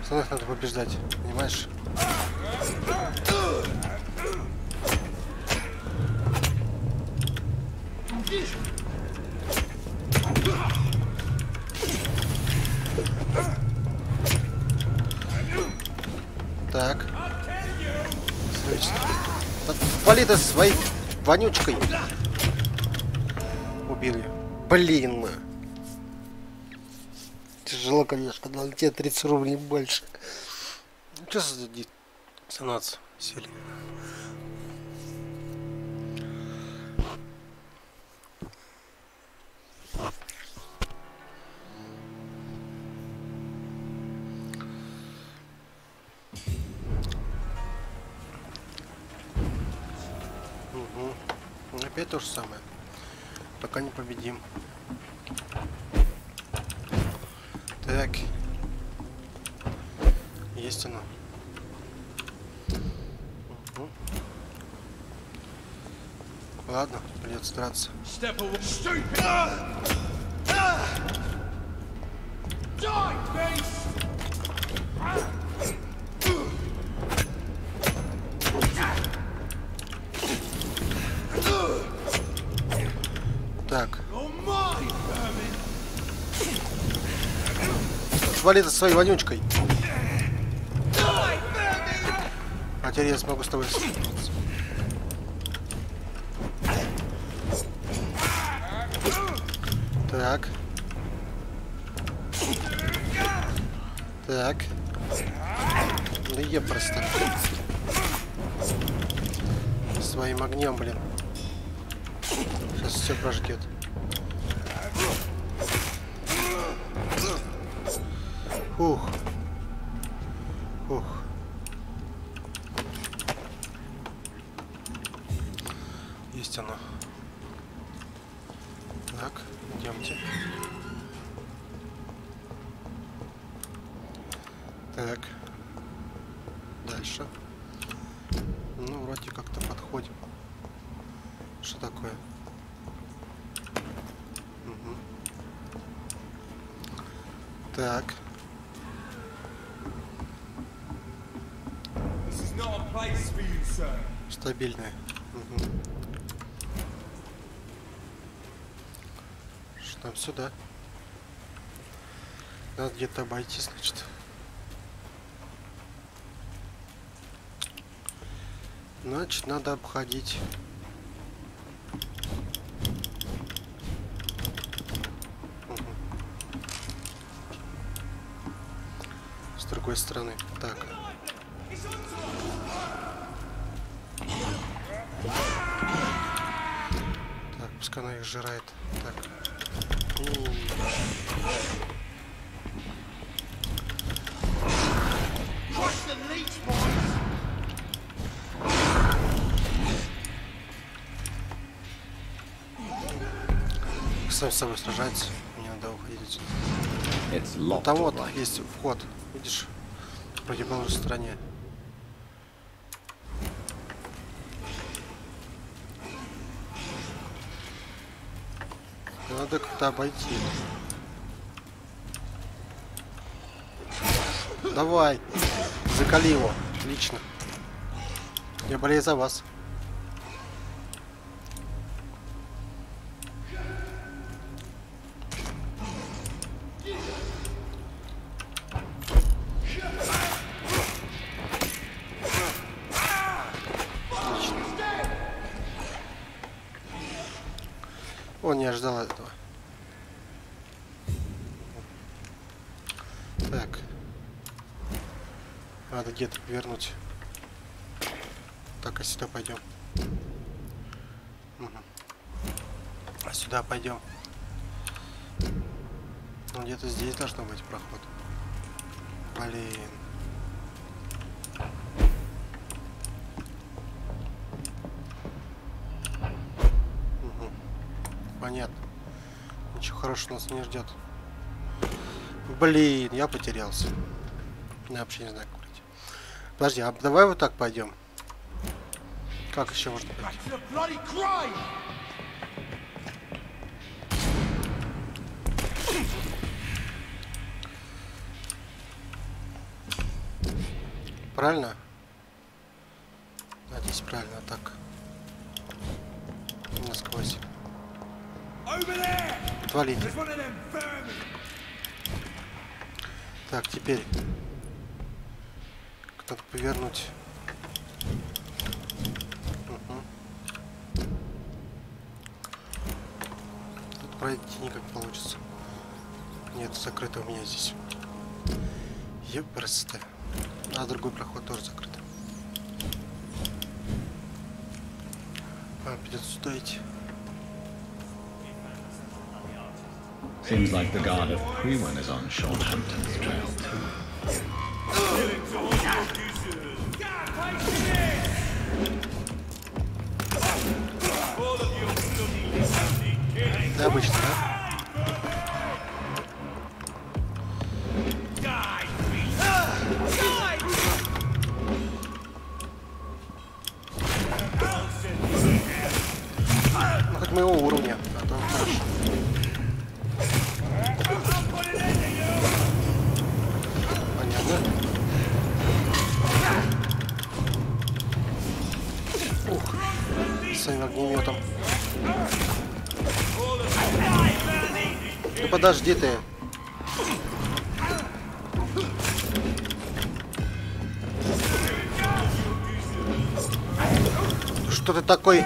Speaker 1: Пацанов надо побеждать, понимаешь? Так. Отлично. Отвали ты своей вонючкой. Убили. Блин. Тяжело, конечно, но тебе 30 рублей больше. Что за диссонанс? Сели. Опять то же самое. Пока не победим. Так. Есть оно. Угу. Ладно, придется драться. Так. Свали за своей вонючкой. А теперь я смогу с тобой справиться. Так. Так. Да я просто. Своим огнем, блин. Сейчас все прожгет. Ух. Ух. Есть оно. Так, идемте. Так. Дальше. Ну, вроде как-то подходим. Что такое? Угу. Так. Стабильная. Угу. Что нам сюда? Надо где-то обойти, значит. Значит, надо обходить. Угу. С другой стороны. Так. Так, пускай она их сжирает. Так. Сам с собой сражается. Мне надо уходить. Ну, там вот есть вход. Видишь? В противоположной стороне. Надо как-то обойти. Давай. Закали его. Отлично. Я болею за вас. Он не ожидал этого. Так. Надо где-то повернуть. Так, а сюда пойдем. Угу. А сюда пойдем. Ну, где-то здесь должно быть проход. Блин. Понятно. Ничего хорошего нас не ждет. Блин, я потерялся. Я вообще не знаю, как говорить. Подожди, а давай вот так пойдем. Как еще можно пойти? Правильно? Надеюсь, правильно. Так. Насквозь. Отвали. Так, теперь надо повернуть. Угу. Тут пройти никак не получится. Нет, закрыто у меня здесь. Ёпрст. А другой проход тоже закрыт. А, придется сюда идти.
Speaker 2: Seems like the guard of Prewen is on Shorthampton's trail too.
Speaker 1: Да, обычно, да? Ну, хоть моего уровня, а то хорошо. Понятно. Ух, своим огнеметом. Ну подожди ты. Что ты такой?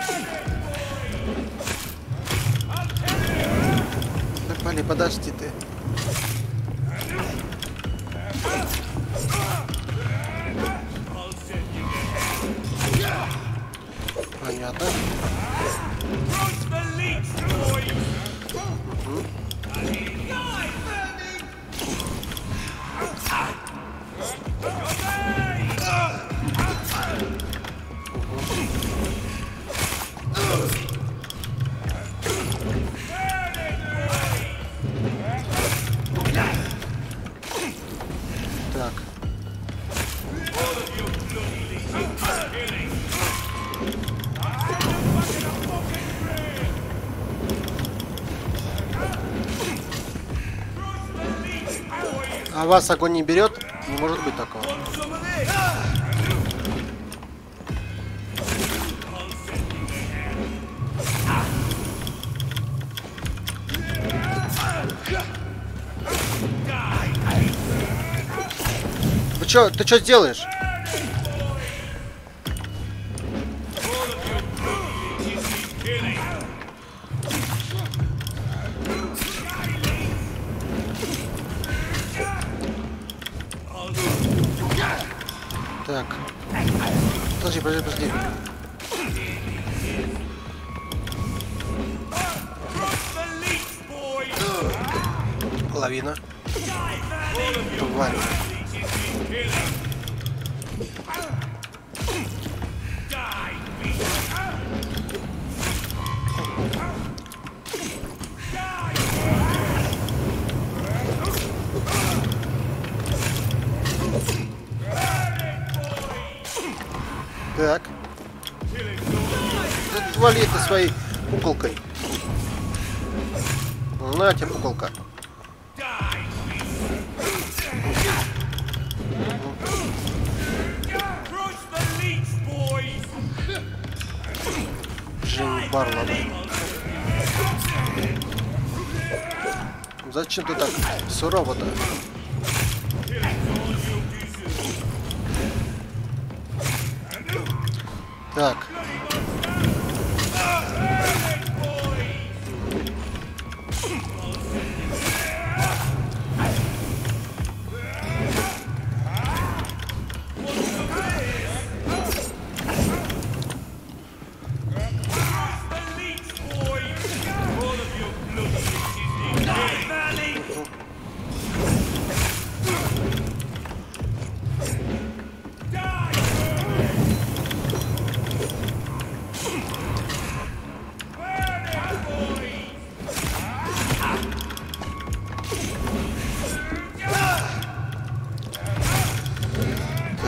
Speaker 1: Так, Вали, подожди ты. Понятно. Так. А вас огонь не берет? Не может быть такого. Ты чё делаешь? Так. Подожди. Половина. Тварь. Так. Отвали ты своей куколкой. На тебе, куколка. Джимми Барлоу. Зачем ты так сурово-то? Так.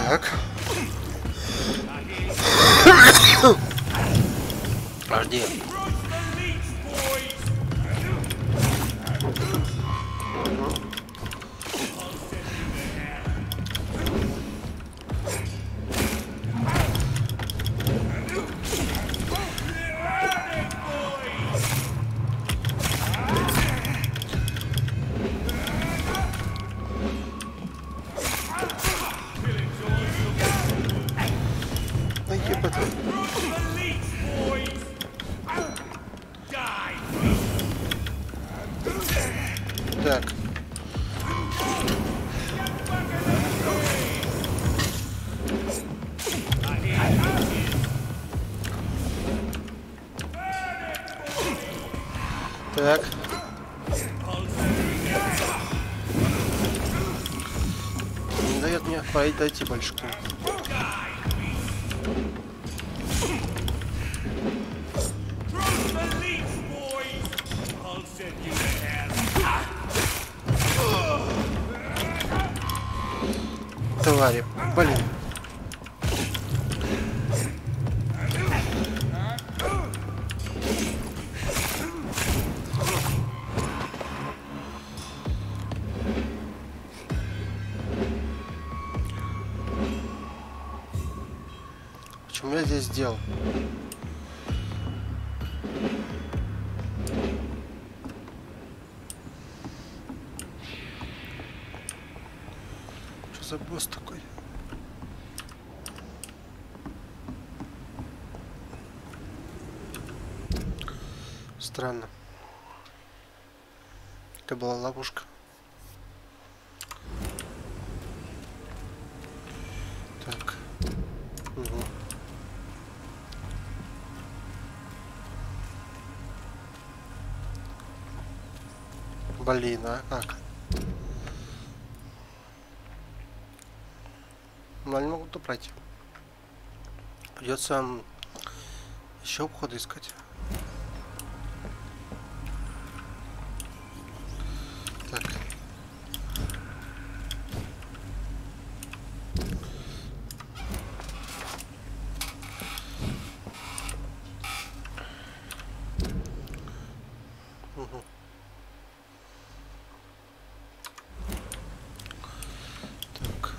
Speaker 1: Так. Подожди. Так. Так. Не дает мне пройти больше. Твари, блин. Почему я здесь сделал? Что за босс такой? Странно. Это была ловушка. Так. Угу. Блин, а как? Но не могу тут пройти. Придется еще обходы искать. Так. Угу. Так.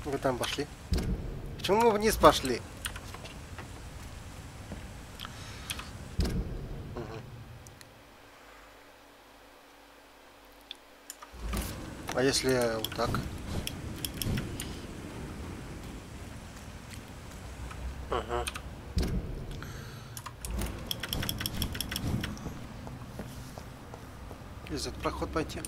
Speaker 1: Вы там пошли? Почему мы вниз пошли? А если вот так? Ага. Через этот проход пойти.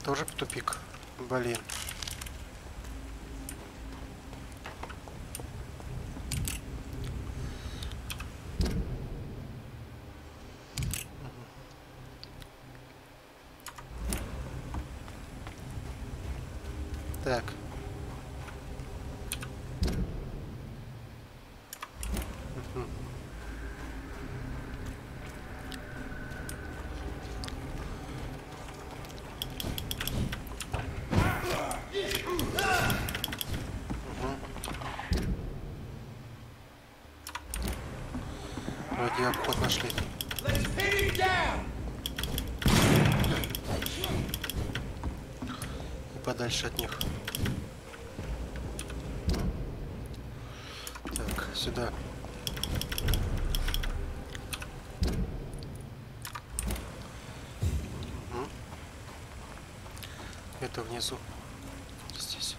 Speaker 1: Тоже тупик. Блин. Так. Вроде обход нашли. И подальше от них. Так, сюда. Угу. Это внизу. Здесь.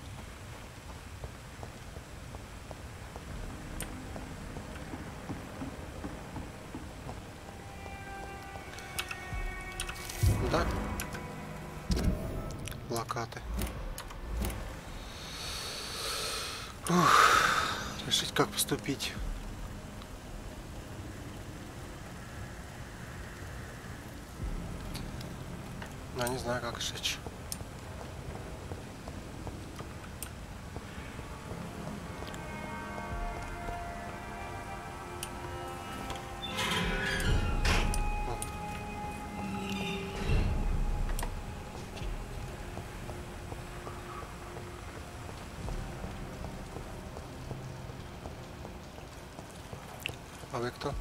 Speaker 1: Да. Плакаты. Ух. Решить, как поступить. Но не знаю, как решить. А вы кто?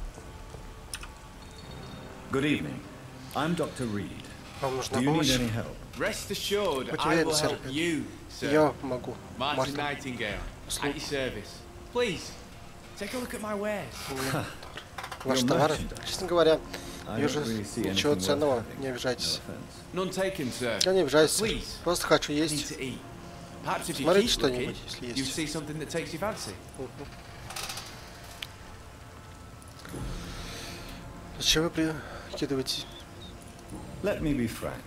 Speaker 2: Good evening. I'm Dr. Reed.
Speaker 1: Вам нужна
Speaker 2: Do you need
Speaker 1: помощь?
Speaker 2: any help?
Speaker 6: Rest assured,
Speaker 1: Будьте
Speaker 6: I
Speaker 1: уверены,
Speaker 6: will
Speaker 1: сэр.
Speaker 6: help you, sir.
Speaker 1: Я могу.
Speaker 6: Martin
Speaker 1: Мартин.
Speaker 6: Nightingale, at your service. Please, take a look at my wares.
Speaker 1: Ваш товар, честно говоря, вижу ничего ценного. Не обижайтесь.
Speaker 6: None taken, sir.
Speaker 1: Я не обижаюсь.
Speaker 6: Please,
Speaker 1: Просто хочу
Speaker 6: need
Speaker 1: есть.
Speaker 6: to eat. Perhaps if you
Speaker 1: Смотрите
Speaker 6: keep
Speaker 1: что-нибудь,
Speaker 6: looking,
Speaker 1: если
Speaker 6: you
Speaker 1: есть.
Speaker 6: see something that takes your fancy.
Speaker 1: Зачем вы прикидываете?
Speaker 2: Let me be frank.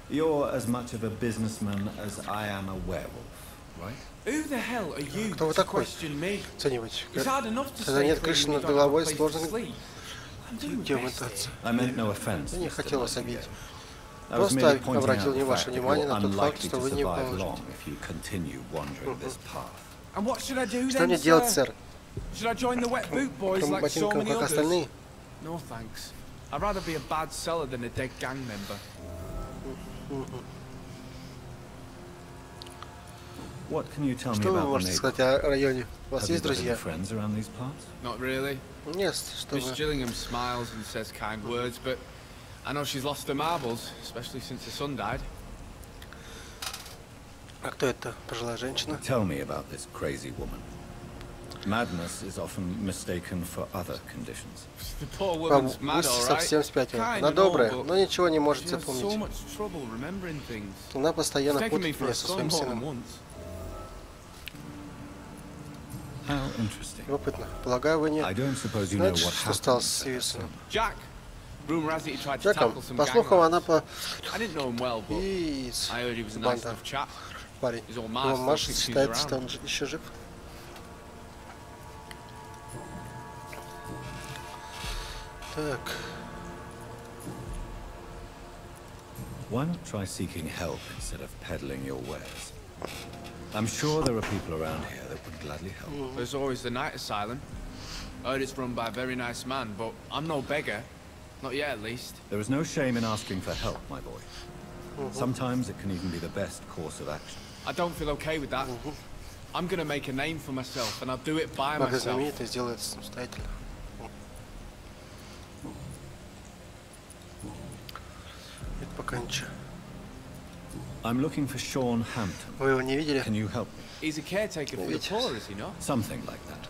Speaker 2: You're as much of a businessman as I am a werewolf.
Speaker 1: Кто вы такой? Оценивать. Когда нет крыши над головой, сложно демонтаться. Я не хотел вас обидеть. Просто обратил ваше внимание на тот факт, что вы не положите. Что мне делать, сэр? Ботинкам, как остальные? Что вы можете сказать о районе? У вас есть друзья? Нет, что вы...
Speaker 6: I know she's lost her marbles, especially since her son died.
Speaker 1: А кто это, пожилая женщина?
Speaker 2: Tell me about this crazy woman. Madness is often mistaken for other conditions.
Speaker 6: The poor woman's mad, all right.
Speaker 1: Совсем спятила. Она добрая, но ничего не может запомнить. Она постоянно путает меня со своим сыном. Любопытно. Полагаю, вы не знаете, что стало с ее сыном? Джеком, по слухам, она И... банда. Парень. Но Маш считает, что он еще жив. Так.
Speaker 2: Why not try seeking help instead of peddling your wares? I'm sure there are people around here that would gladly help.
Speaker 6: There's always the night asylum. I heard it's run by a very nice man, but I'm no beggar. Not yet, at least.
Speaker 2: There is no shame in asking for help, my boy. Sometimes it can even be the best course of action.
Speaker 6: I don't feel okay with that. I'm gonna make a name for myself, and I'll do it by myself.
Speaker 1: Сделает самостоятельно. Это пока ничего.
Speaker 2: I'm looking for Sean Hampton.
Speaker 1: Вы его не видели?
Speaker 2: Can you help me?
Speaker 6: He's a caretaker for the poor, is he not?
Speaker 2: Something like that.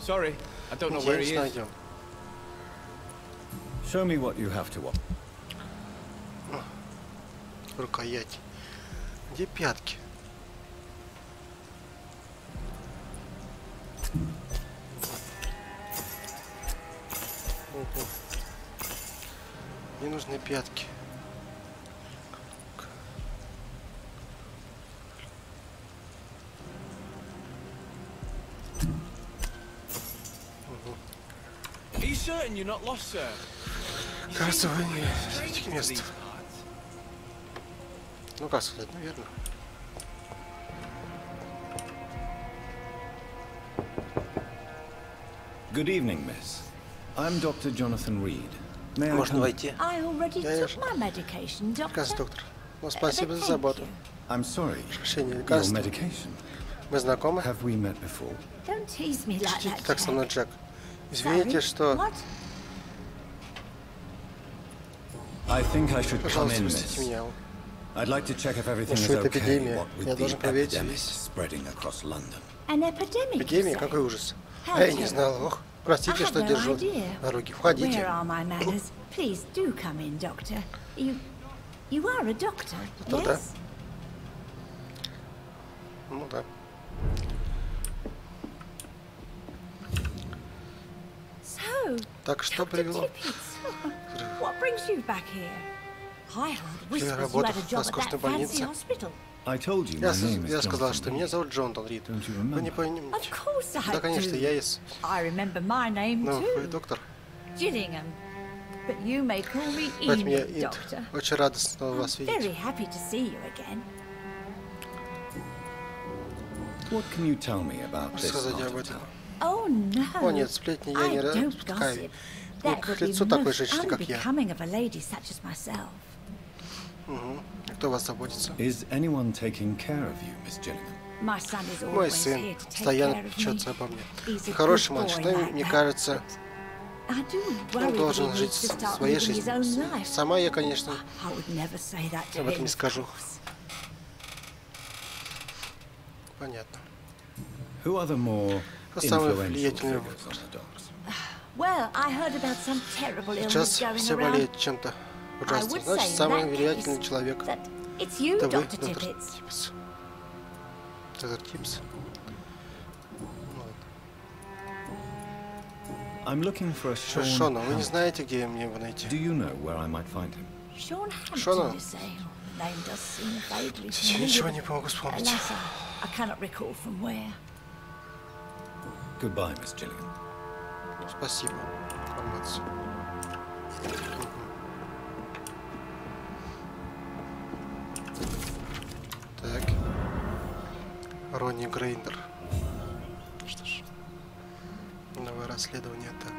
Speaker 6: Sorry, I don't know where he is.
Speaker 2: Show me what you have to offer.
Speaker 1: Рукоять. Где пятки? Мне нужны пятки. Кажется, вы не с этих мест. Ну как сказать, наверное.
Speaker 2: Good evening, miss. I'm Dr. Jonathan Reed.
Speaker 1: Можно войти?
Speaker 2: Yes,
Speaker 1: доктор. Ну, спасибо за заботу.
Speaker 2: I'm sorry.
Speaker 1: Your medication. Мы знакомы?
Speaker 2: Have we met before?
Speaker 1: Так со мной, Джек. Извините, что...
Speaker 2: I think I should come in, miss. I'd like to check if everything is okay. What with the epidemic spreading across London.
Speaker 1: Эпидемия? Какой ужас. Я не знал. Ох, простите, что держу на руки. Входите. Да. Ну да. Так что привело? Я работаю в роскошной больнице. Я сказал, что меня зовут Джонатан Рид. Вы не понимаете? Да, конечно, я из... Ну, вы доктор. Поэтому я Ид. Очень рада снова вас видеть. Рассказать об этом. О нет, сплетни я не распускаю. Не к лицу такой женщины, как я. Кто вас заботится? Мой сын постоянно печется обо мне. Хороший мальчик, но мне кажется, он должен жить своей жизнью. Сама я, конечно, об этом не скажу. Понятно. Самый влиятельный сейчас все болеют чем-то ужасным. Значит, самый влиятельный человек это вы, доктор Типс. Доктор Типс. Шона, вы не знаете, где мне его найти? Шона? Ничего не могу вспомнить.
Speaker 7: I cannot recall from where.
Speaker 2: Goodbye, Miss Gilligan.
Speaker 1: Спасибо. Информацию. Так. Ронни Грейндер. Что ж. Новое расследование, так.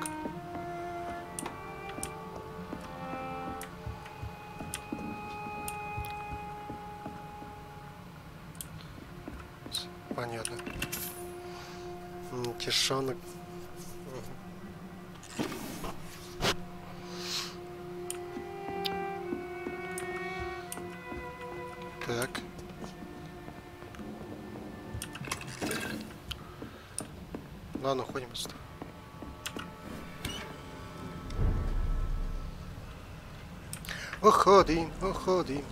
Speaker 1: Понятно. Тишонок. Так. Ладно, уходим отсюда. Уходим, уходим.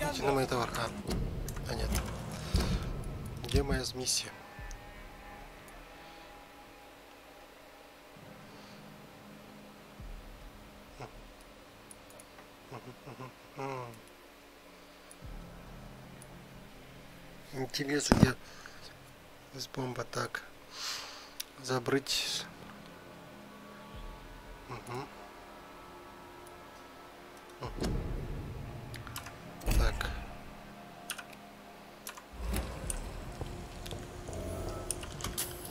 Speaker 1: Идите на мой товар. А нет. Где моя миссия? Интересно, где из бомба так забрать. Так.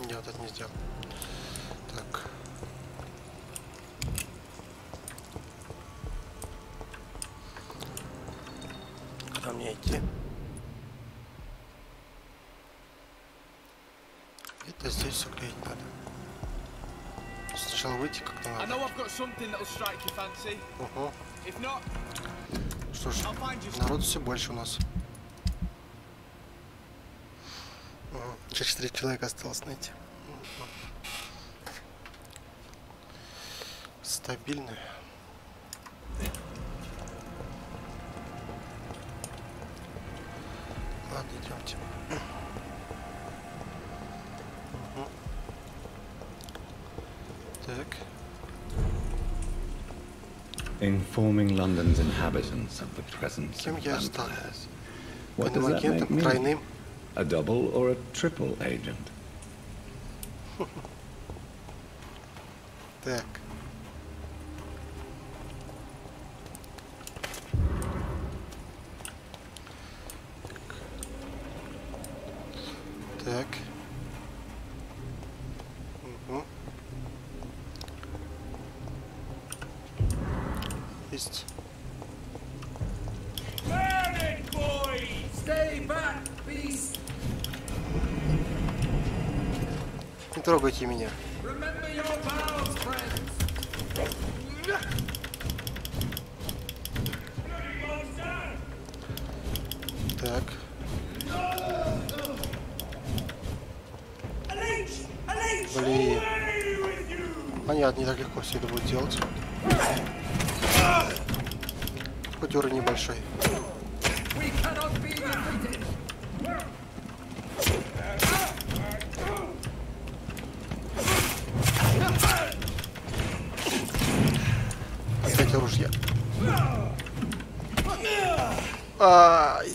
Speaker 1: Я вот это не сделал. Так. Куда мне идти? Это здесь все клеить надо. Сначала выйти как-то надо. Угу. Что ж, народ все больше у нас. Еще 4 человека осталось найти. Стабильно. Ладно, идемте. Так.
Speaker 2: Informing London's inhabitants of the presence of vampires. What does that make me? A double or a triple agent?
Speaker 1: Так. Так. Угу. Есть. Не трогайте меня. Так. Блин. Понятно, не так легко все это будет делать. Хоть уровень небольшой. Опять ружья. Ай.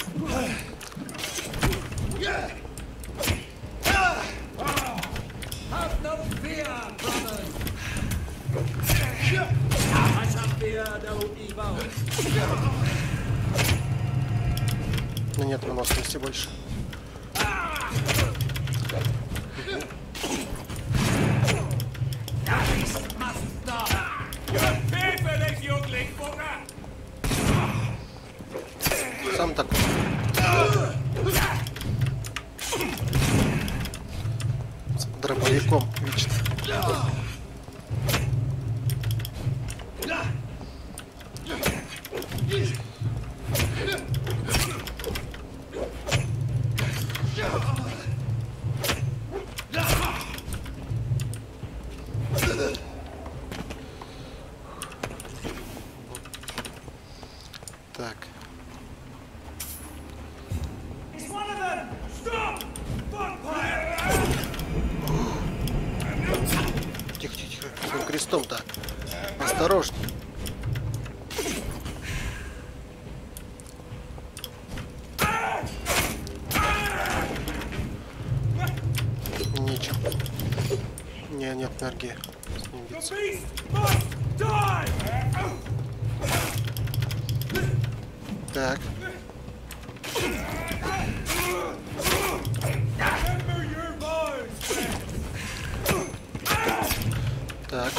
Speaker 1: Ну нет выносливости больше. Сам такой. С дробовиком вечно. Так. Тихо, тихо, тихо. Своим крестом так. Осторожно. нет энергии с ним биться. Так. Так.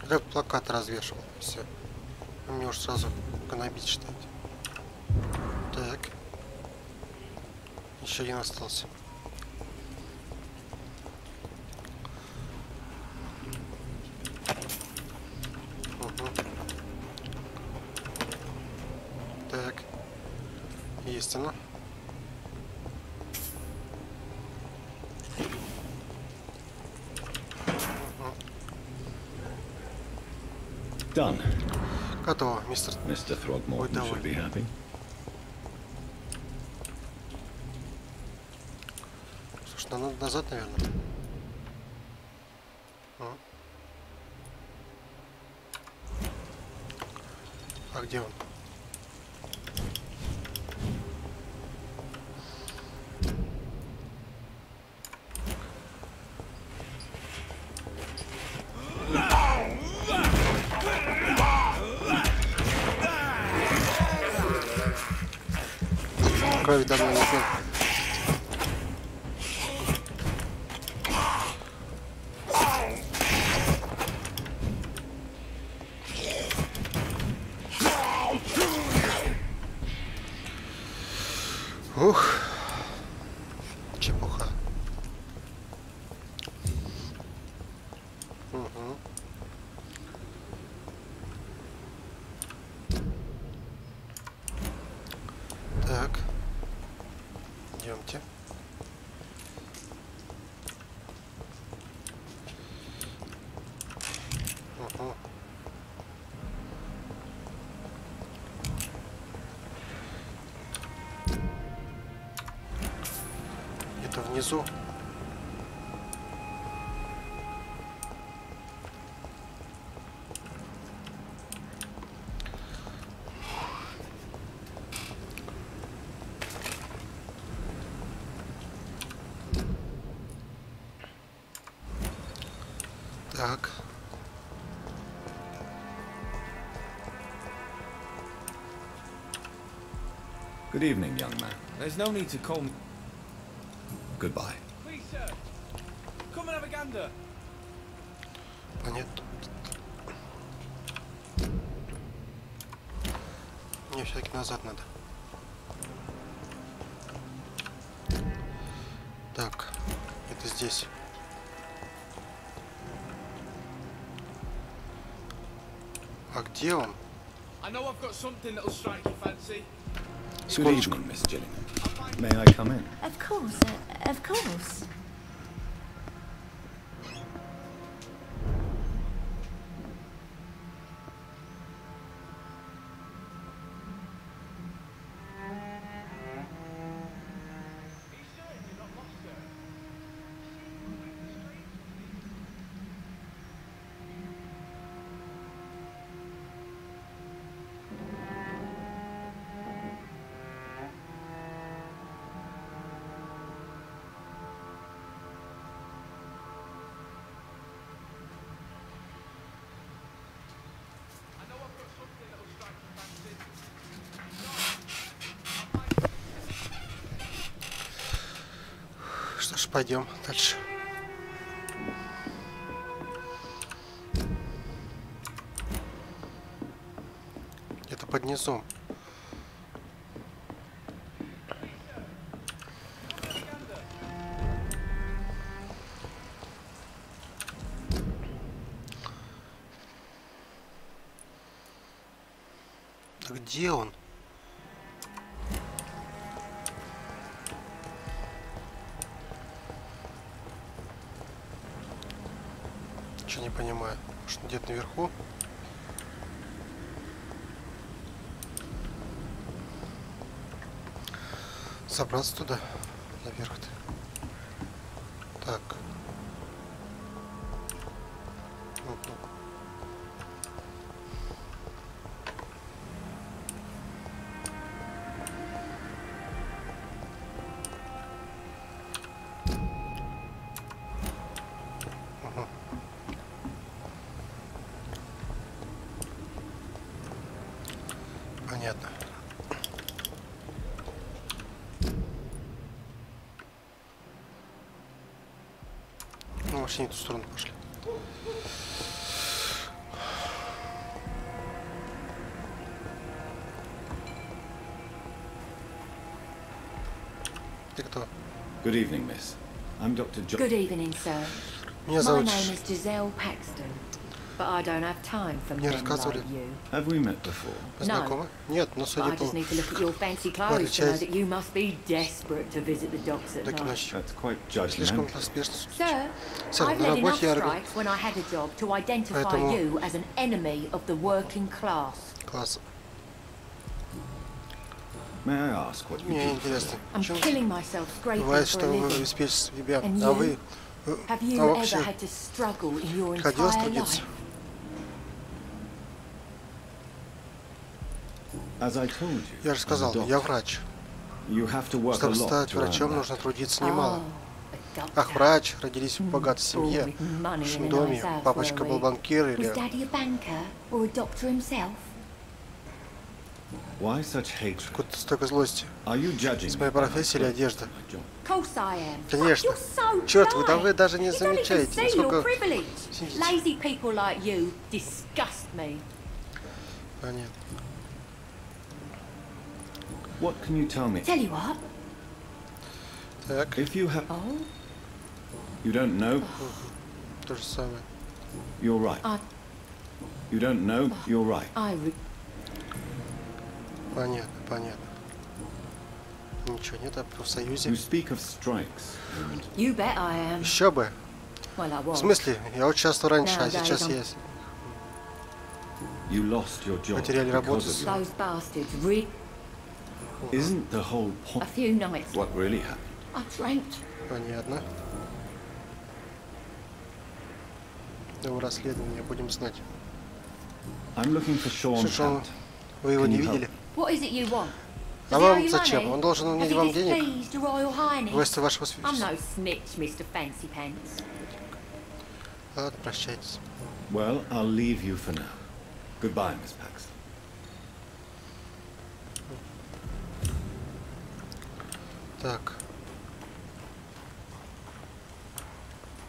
Speaker 1: Как плакат развешивал, все. Мне уж сразу гнобить читать. Так. Еще один остался. Угу. Так. Есть она.
Speaker 2: Done.
Speaker 1: Готово, мистер.
Speaker 2: Mr. Throgmorton should be happy.
Speaker 1: Слушай, нам надо назад, наверное. А где он? Крови давно не пил. Ух, чепуха. Угу. Так. Идемте. Угу. Это внизу. Так.
Speaker 2: Good evening, young man.
Speaker 6: There's no need to call me.
Speaker 2: Goodbye.
Speaker 6: Please, sir. Come and have a gander.
Speaker 1: А нет. Мне все-таки назад надо. Так, это здесь. А где он?
Speaker 6: I know I've got something that'll strike your fancy.
Speaker 2: Good evening, Miss Gillingham. May I come in?
Speaker 7: Of course, of course.
Speaker 1: Что ж, пойдем дальше. Это под низом. Да где он? Ничего не понимаю. Может, где-то наверху? Забраться туда, наверх-то. Так. Понятно. Ну, вообще не в ту сторону пошли. Ты кто?
Speaker 2: Good evening, miss. I'm Dr. John.
Speaker 4: Good evening, sir.
Speaker 1: Меня
Speaker 4: My
Speaker 1: зовут...
Speaker 4: name is Giselle Paxton, but I don't have time for men
Speaker 1: рассказывали.
Speaker 4: like you.
Speaker 2: Have we met before?
Speaker 1: Знакомы? Нет, но
Speaker 4: But
Speaker 1: судя
Speaker 4: I
Speaker 1: по...
Speaker 4: just need to look at your fancy clothes to know that you must be desperate to visit the docks at
Speaker 1: Таким
Speaker 4: night.
Speaker 1: ночью.
Speaker 2: That's quite
Speaker 1: Слишком
Speaker 2: judgmental.
Speaker 1: поспешно.
Speaker 4: Sir,
Speaker 1: Сэр,
Speaker 4: I've
Speaker 1: на
Speaker 4: led enough
Speaker 1: работе я...
Speaker 4: strikes when I had a job to identify
Speaker 1: Поэтому-
Speaker 4: you as an enemy of the working class.
Speaker 1: Класс.
Speaker 2: May I ask what you
Speaker 1: Мне
Speaker 2: do?
Speaker 1: интересно.
Speaker 4: I'm
Speaker 1: Почему
Speaker 4: killing myself scraping
Speaker 1: бывает,
Speaker 4: for
Speaker 1: что
Speaker 4: a
Speaker 1: вы
Speaker 4: living.
Speaker 1: обеспечите себя,
Speaker 4: And
Speaker 1: а вы...
Speaker 4: Have you
Speaker 1: А
Speaker 4: ever
Speaker 1: вообще,
Speaker 4: had to struggle in your
Speaker 1: приходилось
Speaker 4: entire
Speaker 1: трудиться?
Speaker 4: life?
Speaker 2: As I told you,
Speaker 1: Я же сказал,
Speaker 2: I'm a
Speaker 1: я
Speaker 2: doctor.
Speaker 1: врач.
Speaker 2: You have to work a
Speaker 1: Чтобы
Speaker 2: lot
Speaker 1: стать
Speaker 2: to earn
Speaker 1: врачом,
Speaker 2: that.
Speaker 1: нужно трудиться немало.
Speaker 4: Oh, a
Speaker 1: Ах,
Speaker 4: doctor.
Speaker 1: врач, родились в богатой семье,
Speaker 4: Born with money
Speaker 1: в
Speaker 4: in a
Speaker 1: доме,
Speaker 4: nice house,
Speaker 1: папочка
Speaker 4: were
Speaker 1: был
Speaker 4: we?
Speaker 1: банкир
Speaker 4: Was
Speaker 1: или...
Speaker 4: Daddy a banker or a doctor himself?
Speaker 2: Why such hatred?
Speaker 1: Откуда столько злости?
Speaker 2: Are you judging
Speaker 1: С
Speaker 2: me
Speaker 1: моей
Speaker 2: by my
Speaker 1: профессией или одежда?
Speaker 2: my job?
Speaker 4: Of course I am.
Speaker 1: Конечно.
Speaker 4: You're so
Speaker 1: Черт, вы, да
Speaker 4: blind.
Speaker 1: вы даже не
Speaker 4: You don't even
Speaker 1: замечаете,
Speaker 4: see your
Speaker 1: насколько...
Speaker 4: privilege.
Speaker 1: сидите.
Speaker 4: Lazy people like you disgust me.
Speaker 1: Понятно.
Speaker 2: What can you tell me?
Speaker 4: Tell you what.
Speaker 1: Так,
Speaker 2: If you have...
Speaker 4: Oh,
Speaker 2: You don't know?
Speaker 1: то же самое.
Speaker 2: You're right.
Speaker 4: I
Speaker 2: You don't know? You're right.
Speaker 1: Понятно, понятно. Ничего нет о профсоюзе.
Speaker 2: You speak of strikes and...
Speaker 4: You bet I am.
Speaker 1: Еще бы.
Speaker 4: Well, I
Speaker 1: В
Speaker 4: was.
Speaker 1: смысле? Я вот часто раньше, а
Speaker 4: Nowadays
Speaker 1: сейчас
Speaker 4: I'm-
Speaker 1: я
Speaker 2: You lost your job
Speaker 1: Потеряли работу.
Speaker 2: because of
Speaker 4: Those bastards.
Speaker 2: Isn't the whole
Speaker 4: A
Speaker 2: point
Speaker 4: few nights.
Speaker 2: what really happened?
Speaker 4: I drank.
Speaker 1: Понятно. Его расследование будем знать.
Speaker 2: I'm looking for Sean
Speaker 1: Что, Шон,
Speaker 2: Hampton.
Speaker 1: вы его
Speaker 2: Can
Speaker 1: не
Speaker 2: you help?
Speaker 1: видели?
Speaker 4: What is it you want?
Speaker 1: А вам зачем? Он должен
Speaker 4: Has
Speaker 1: уметь
Speaker 4: he
Speaker 1: вам денег?
Speaker 4: displeased your Royal Highness?
Speaker 1: Власти вашего
Speaker 4: I'm
Speaker 1: свидетельства.
Speaker 4: no snitch, Mr. Fancy Pants.
Speaker 1: Ладно, прощайтесь.
Speaker 2: Well, I'll leave you for now. Goodbye, Miss Paxton.
Speaker 1: Так,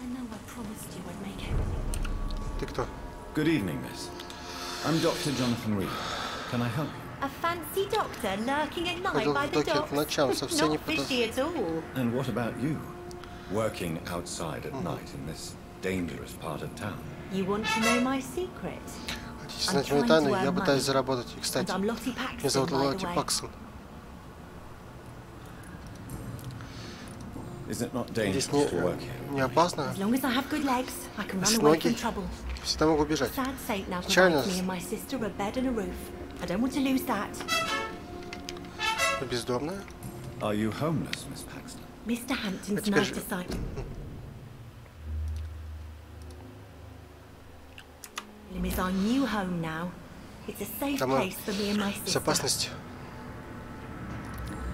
Speaker 7: I know I promised you I'd make everything.
Speaker 1: ты кто?
Speaker 2: Good evening, miss. I'm Dr. Jonathan Reed. Can I help you?
Speaker 7: A fancy doctor lurking at night
Speaker 1: Ходил
Speaker 7: by
Speaker 1: в
Speaker 7: the
Speaker 1: доке
Speaker 7: docks.
Speaker 1: по ночам, совсем не
Speaker 7: Not fishy at all.
Speaker 2: And what about you? Working outside at night in this dangerous part of town.
Speaker 7: You want to know my secret?
Speaker 1: Хотите знать мою тайну? Я пытаюсь заработать. И, кстати,
Speaker 7: And I'm Lottie
Speaker 1: меня зовут
Speaker 7: Paxton, by
Speaker 1: Лотти
Speaker 7: the way.
Speaker 1: Паксон.
Speaker 2: Is it not
Speaker 1: Здесь
Speaker 2: dangerous to work here?
Speaker 1: не опасно?
Speaker 7: As long as I have good legs, I can run
Speaker 1: С
Speaker 7: away
Speaker 1: ноги.
Speaker 7: from trouble.
Speaker 1: Всегда могу бежать.
Speaker 7: Sad fate now
Speaker 1: Печально.
Speaker 7: provides me and my sister a bed and a roof. I don't want to lose that.
Speaker 1: Вы бездомная?
Speaker 2: Are you homeless, Miss Paxton?
Speaker 7: Mr. Hampton's
Speaker 1: теперь
Speaker 7: nice
Speaker 1: же-
Speaker 7: to sight. Lim is our new home now. It's a safe
Speaker 1: Там
Speaker 7: place for me and my sister.
Speaker 1: безопасность.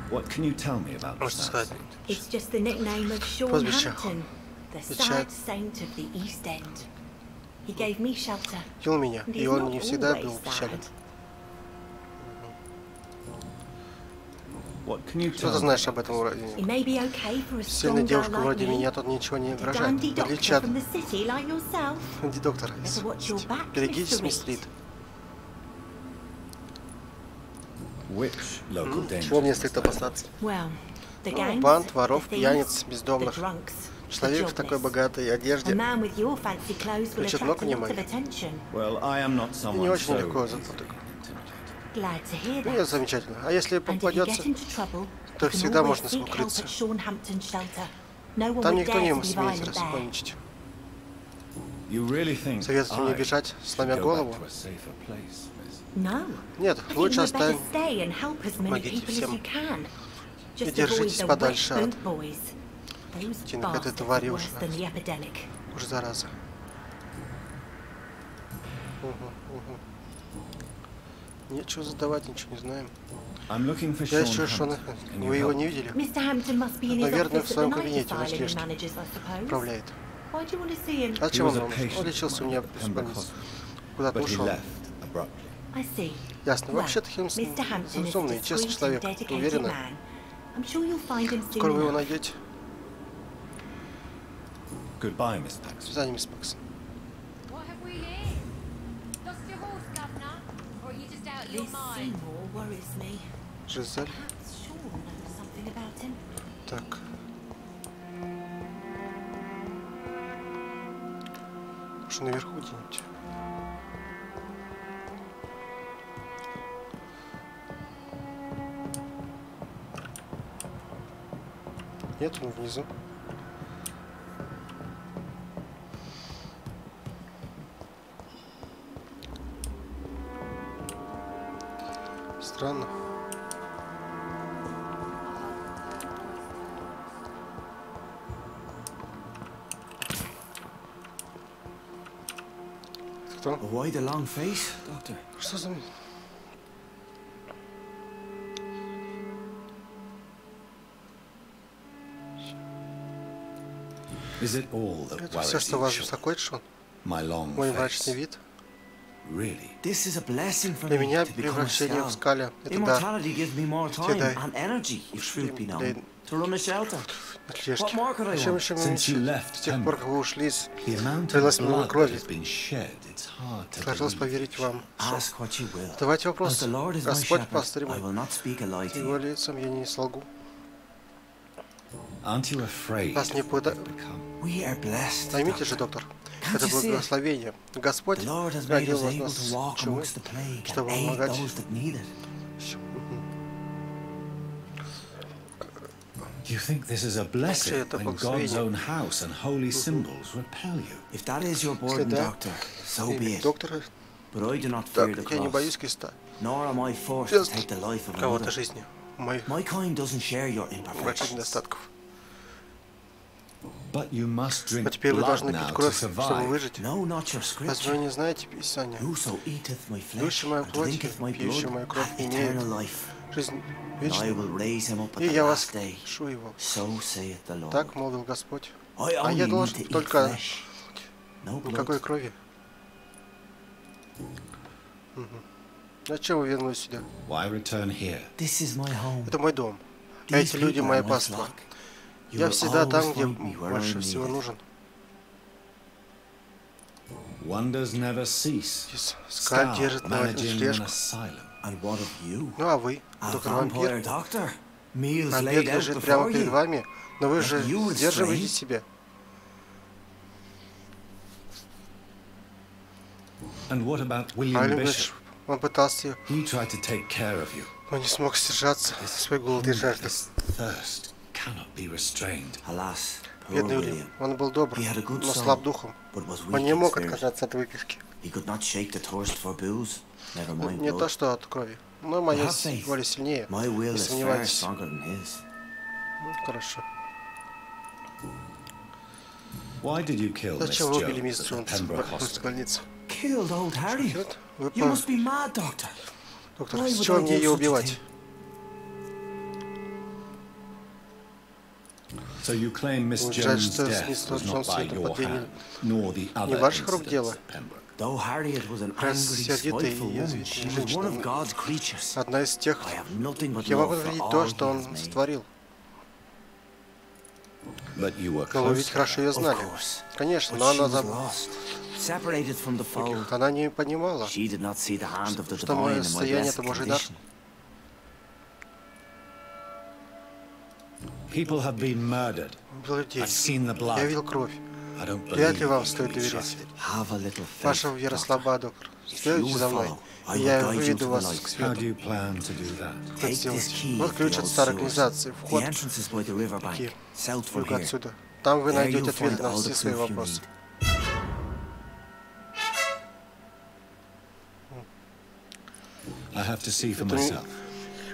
Speaker 2: What can you tell me about
Speaker 1: Можете
Speaker 2: this?
Speaker 1: сказать?
Speaker 7: It's just the nickname of Sean
Speaker 1: Прозвище.
Speaker 7: Hampton, the
Speaker 1: Печать.
Speaker 7: sad saint of the East End. He gave me shelter,
Speaker 1: Видел меня,
Speaker 7: and
Speaker 1: и
Speaker 7: he's
Speaker 1: он
Speaker 7: not
Speaker 1: не всегда
Speaker 7: always
Speaker 1: был печален.
Speaker 7: sad.
Speaker 2: What can you
Speaker 1: Что
Speaker 2: tell
Speaker 1: ты
Speaker 2: me
Speaker 1: знаешь об
Speaker 2: about
Speaker 1: этом
Speaker 2: this?
Speaker 1: уровне?
Speaker 7: It may be okay for a
Speaker 1: Сильная
Speaker 7: strong girl
Speaker 1: девушка
Speaker 7: like
Speaker 1: вроде
Speaker 7: me,
Speaker 1: меня тут ничего не
Speaker 7: but a
Speaker 1: угрожает.
Speaker 7: dandy
Speaker 1: В
Speaker 7: doctor
Speaker 1: отличие от
Speaker 7: from the city like yourself.
Speaker 1: доктора.
Speaker 7: Better watch your back,
Speaker 1: Берегитесь,
Speaker 7: Mr.
Speaker 1: мисс
Speaker 7: Reed.
Speaker 1: Рид.
Speaker 2: Which local
Speaker 1: Чего мне
Speaker 2: dangers?
Speaker 1: стоит опасаться?
Speaker 7: Well, the gangs,
Speaker 1: Банд, воров,
Speaker 7: the thieves,
Speaker 1: пьяниц,
Speaker 7: the
Speaker 1: бездомных.
Speaker 7: drunks, the
Speaker 1: Человек в такой
Speaker 7: jobless.
Speaker 1: богатой
Speaker 7: A
Speaker 1: одежде.
Speaker 7: man with your fancy clothes will
Speaker 1: Значит,
Speaker 7: attract
Speaker 1: много
Speaker 7: a lot of
Speaker 1: внимания.
Speaker 7: attention.
Speaker 2: Well, I am not
Speaker 1: И
Speaker 2: someone
Speaker 1: не очень
Speaker 2: so
Speaker 1: легко
Speaker 2: easily
Speaker 1: запутать.
Speaker 2: intimidated.
Speaker 7: Glad to hear
Speaker 1: Ну, это
Speaker 7: that.
Speaker 1: замечательно. А если
Speaker 7: And if you
Speaker 1: попадется,
Speaker 7: get into trouble,
Speaker 1: то
Speaker 7: you can
Speaker 1: всегда
Speaker 7: always
Speaker 1: можно
Speaker 7: seek help
Speaker 1: укрыться.
Speaker 7: at Sean Hampton's shelter. No one
Speaker 1: там
Speaker 7: would
Speaker 1: никто
Speaker 7: dare
Speaker 1: не
Speaker 7: to be
Speaker 1: смеет
Speaker 7: violent there.
Speaker 1: распоничить. Советуете мне бежать, сломя голову? Нет, лучше помогите всем. И держитесь подальше от тенок этой твари уже зараза. Нечего задавать, ничего не знаем. Я ищу Шона. Вы его не видели? Наверное, в своем кабинете он слежки управляет. А чем он вам? Он лечился у меня в больнице. Куда-то ушел. Ясно. Вообще-то Химс разумный и честный человек. Уверена. Скоро вы его найдете. До свидания, мисс Пакс. Жизель. Так. Что наверху где-нибудь? Нет, он внизу. Странно. Кто?
Speaker 3: Why the long face, Doctor?
Speaker 1: Что за... Это все, что вас беспокоит, Шон? Мой мрачный вид? Для меня превращение в скале — это дар. Чем еще меньше? С тех пор, как вы ушли, пролилось много крови. Сложилось поверить вам. Давайте вопрос. Господь пастырь мой. Его лицом я не солгу. Вас не пойдет. Поймите же, доктор, это благословение. Господь родил вас нас чумы, чтобы помогать. Вообще, это благословение. Если да, доктор, так, я не боюсь креста. Кого-то жизни. Моих больших недостатков. А теперь вы должны пить кровь, чтобы выжить. Разве вы не знаете Писания? Пьющий мою плоть, пьющий мою кровь имеет жизнь вечную, и я воскрешу его. Так молвил Господь. А я должен только никакой крови. Зачем вы вернулись сюда? Это мой дом. Эти люди моя паства. Я всегда там, где больше всего нужен. Скаль держит на этом слежку. Ну а вы, доктор Вампир? Обед лежит прямо перед вами, но вы же сдерживаете себя. А Уильям, он пытался, но не смог сдержаться, свой голод и жажду. Бедный Уильям, он был добр, но слаб духом. Он не мог отказаться от выпивки. Не то что от крови, но моя воля сильнее, не сомневайтесь. Хорошо. Зачем вы убили мисс Джонс в больнице? Доктор, с чего мне ее убивать? Жаль, что мисс Джонс это падение не ваших рук дело. Раз сердитая и язвительная женщина, одна из тех, я могу видеть то, что он сотворил. Но вы ведь хорошо ее знали. Конечно, но она не понимала, что мое состояние — это Божий дар. Убил людей. Я видел кровь. Вряд ли вам стоит доверять. Ваша вера слаба, доктор. Следуйте за мной, и я выведу вас к свету. Как сделать? Вот ключ от старой организации. Вход только отсюда. Там вы найдете ответ на все свои вопросы.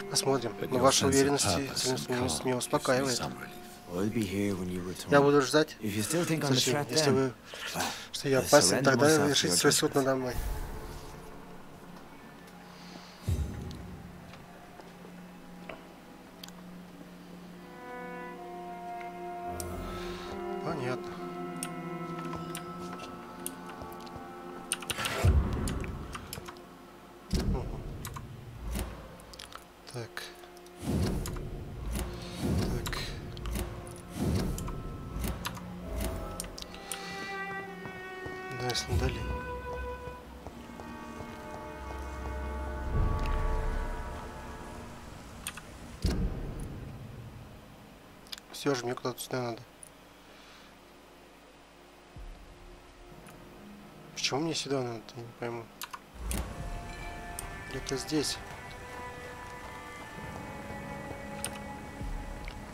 Speaker 1: Посмотрим. Но ваша уверенность и целеустремленность меня успокаивает. Я буду ждать. Зачем? Если вы... что я опасен, тогда решите свой суд надо мной. Понятно. Так. Так. Да, если дали. Все же мне куда-то сюда надо. Почему мне сюда надо? Я не пойму. Где-то здесь.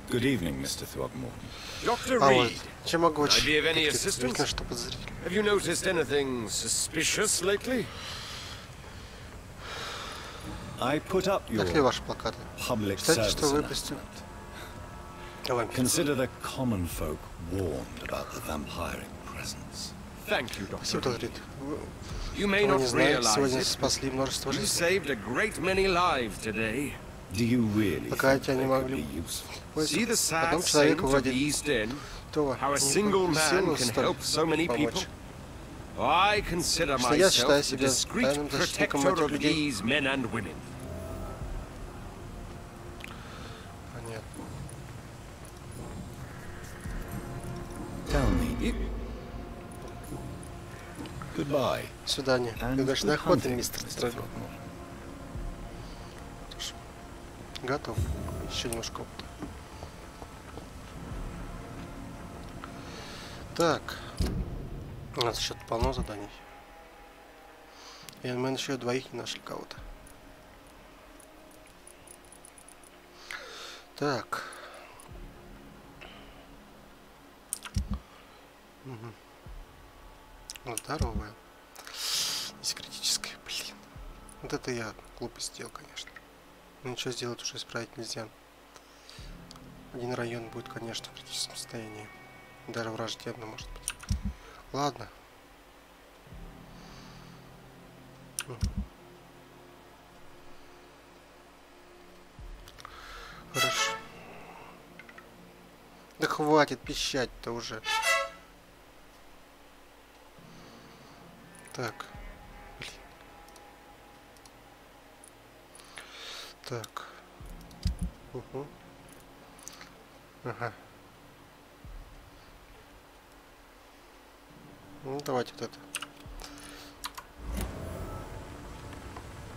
Speaker 2: Good evening, Mr. Throckmorton.
Speaker 8: Dr.
Speaker 1: Вот.
Speaker 8: Reed,
Speaker 1: Чем могу
Speaker 8: can I be of any assistance?
Speaker 1: что подозрительно.
Speaker 8: Have you noticed anything suspicious lately?
Speaker 2: I put up your
Speaker 1: Так ли ваши плакаты?
Speaker 2: public
Speaker 1: Кстати, что
Speaker 2: service
Speaker 1: выпустил?
Speaker 2: announcement. Consider the common folk warned about the vampiric presence.
Speaker 8: Thank you, Dr.
Speaker 1: Спасибо,
Speaker 8: Reed.
Speaker 1: Рид.
Speaker 8: You may
Speaker 1: Вы не
Speaker 8: not
Speaker 1: знаете,
Speaker 8: realize
Speaker 1: сегодня
Speaker 8: it,
Speaker 1: спасли множество
Speaker 8: you
Speaker 1: жизней.
Speaker 8: saved a great many lives today.
Speaker 2: Do you really
Speaker 1: Пока
Speaker 2: think
Speaker 1: эти они
Speaker 2: they could
Speaker 1: могли
Speaker 2: be useful?
Speaker 8: See the
Speaker 1: потом
Speaker 8: sad
Speaker 1: человек
Speaker 8: saint of the
Speaker 1: вроде
Speaker 8: East End?
Speaker 1: того
Speaker 8: How a single man
Speaker 1: силу
Speaker 8: can
Speaker 1: столь
Speaker 8: help so many people?
Speaker 1: помочь.
Speaker 8: I consider
Speaker 1: Что я
Speaker 8: myself
Speaker 1: считаю
Speaker 8: the
Speaker 1: себя
Speaker 8: discreet
Speaker 1: тайным защитником
Speaker 8: protector
Speaker 1: этих
Speaker 8: of
Speaker 1: людей.
Speaker 8: these men and women.
Speaker 1: Понятно.
Speaker 2: Tell me. Goodbye.
Speaker 1: До свидания.
Speaker 2: And
Speaker 1: Удачной
Speaker 2: good
Speaker 1: охоты,
Speaker 2: hunting,
Speaker 1: мистер
Speaker 2: Mr.
Speaker 1: Строгов.
Speaker 2: Throckmorton.
Speaker 1: Готов. Еще немножко опыта. Так. У нас еще полно заданий. И мы еще двоих не нашли кого-то. Так. Угу. Здоровая. Есть критическая, блин. Вот это я глупость сделал, конечно. Но ничего сделать уже исправить нельзя. Один район будет, конечно, в критическом состоянии. Даже враждебно, может быть. Ладно. Хорошо. Да хватит пищать-то уже. Так. Блин. Так. Угу. Ага. Ну, давайте вот это.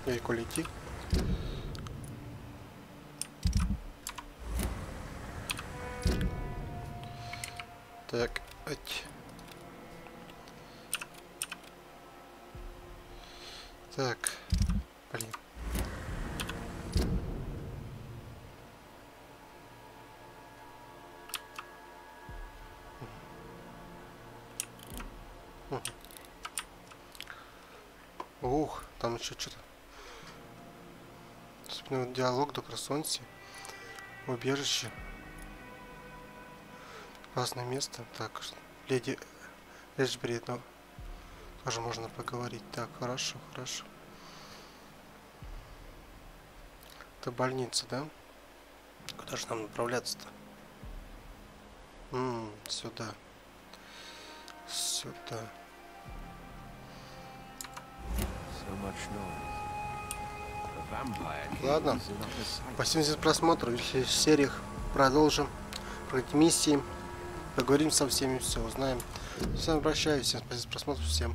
Speaker 1: Далеко лети. Так, ать. Так, блин. Ух, там еще что-то. Диалог до Красонси. Убежище. Опасное место. Так, леди Эшбери, ну, тоже можно поговорить. Так, хорошо, хорошо. Это больница, да? Куда же нам направляться-то? Сюда. Сюда. Ладно. Спасибо за просмотр. В следующих сериях продолжим пройти миссии. Поговорим со всеми, все узнаем. С вами прощаюсь. Всем спасибо за просмотр. Всем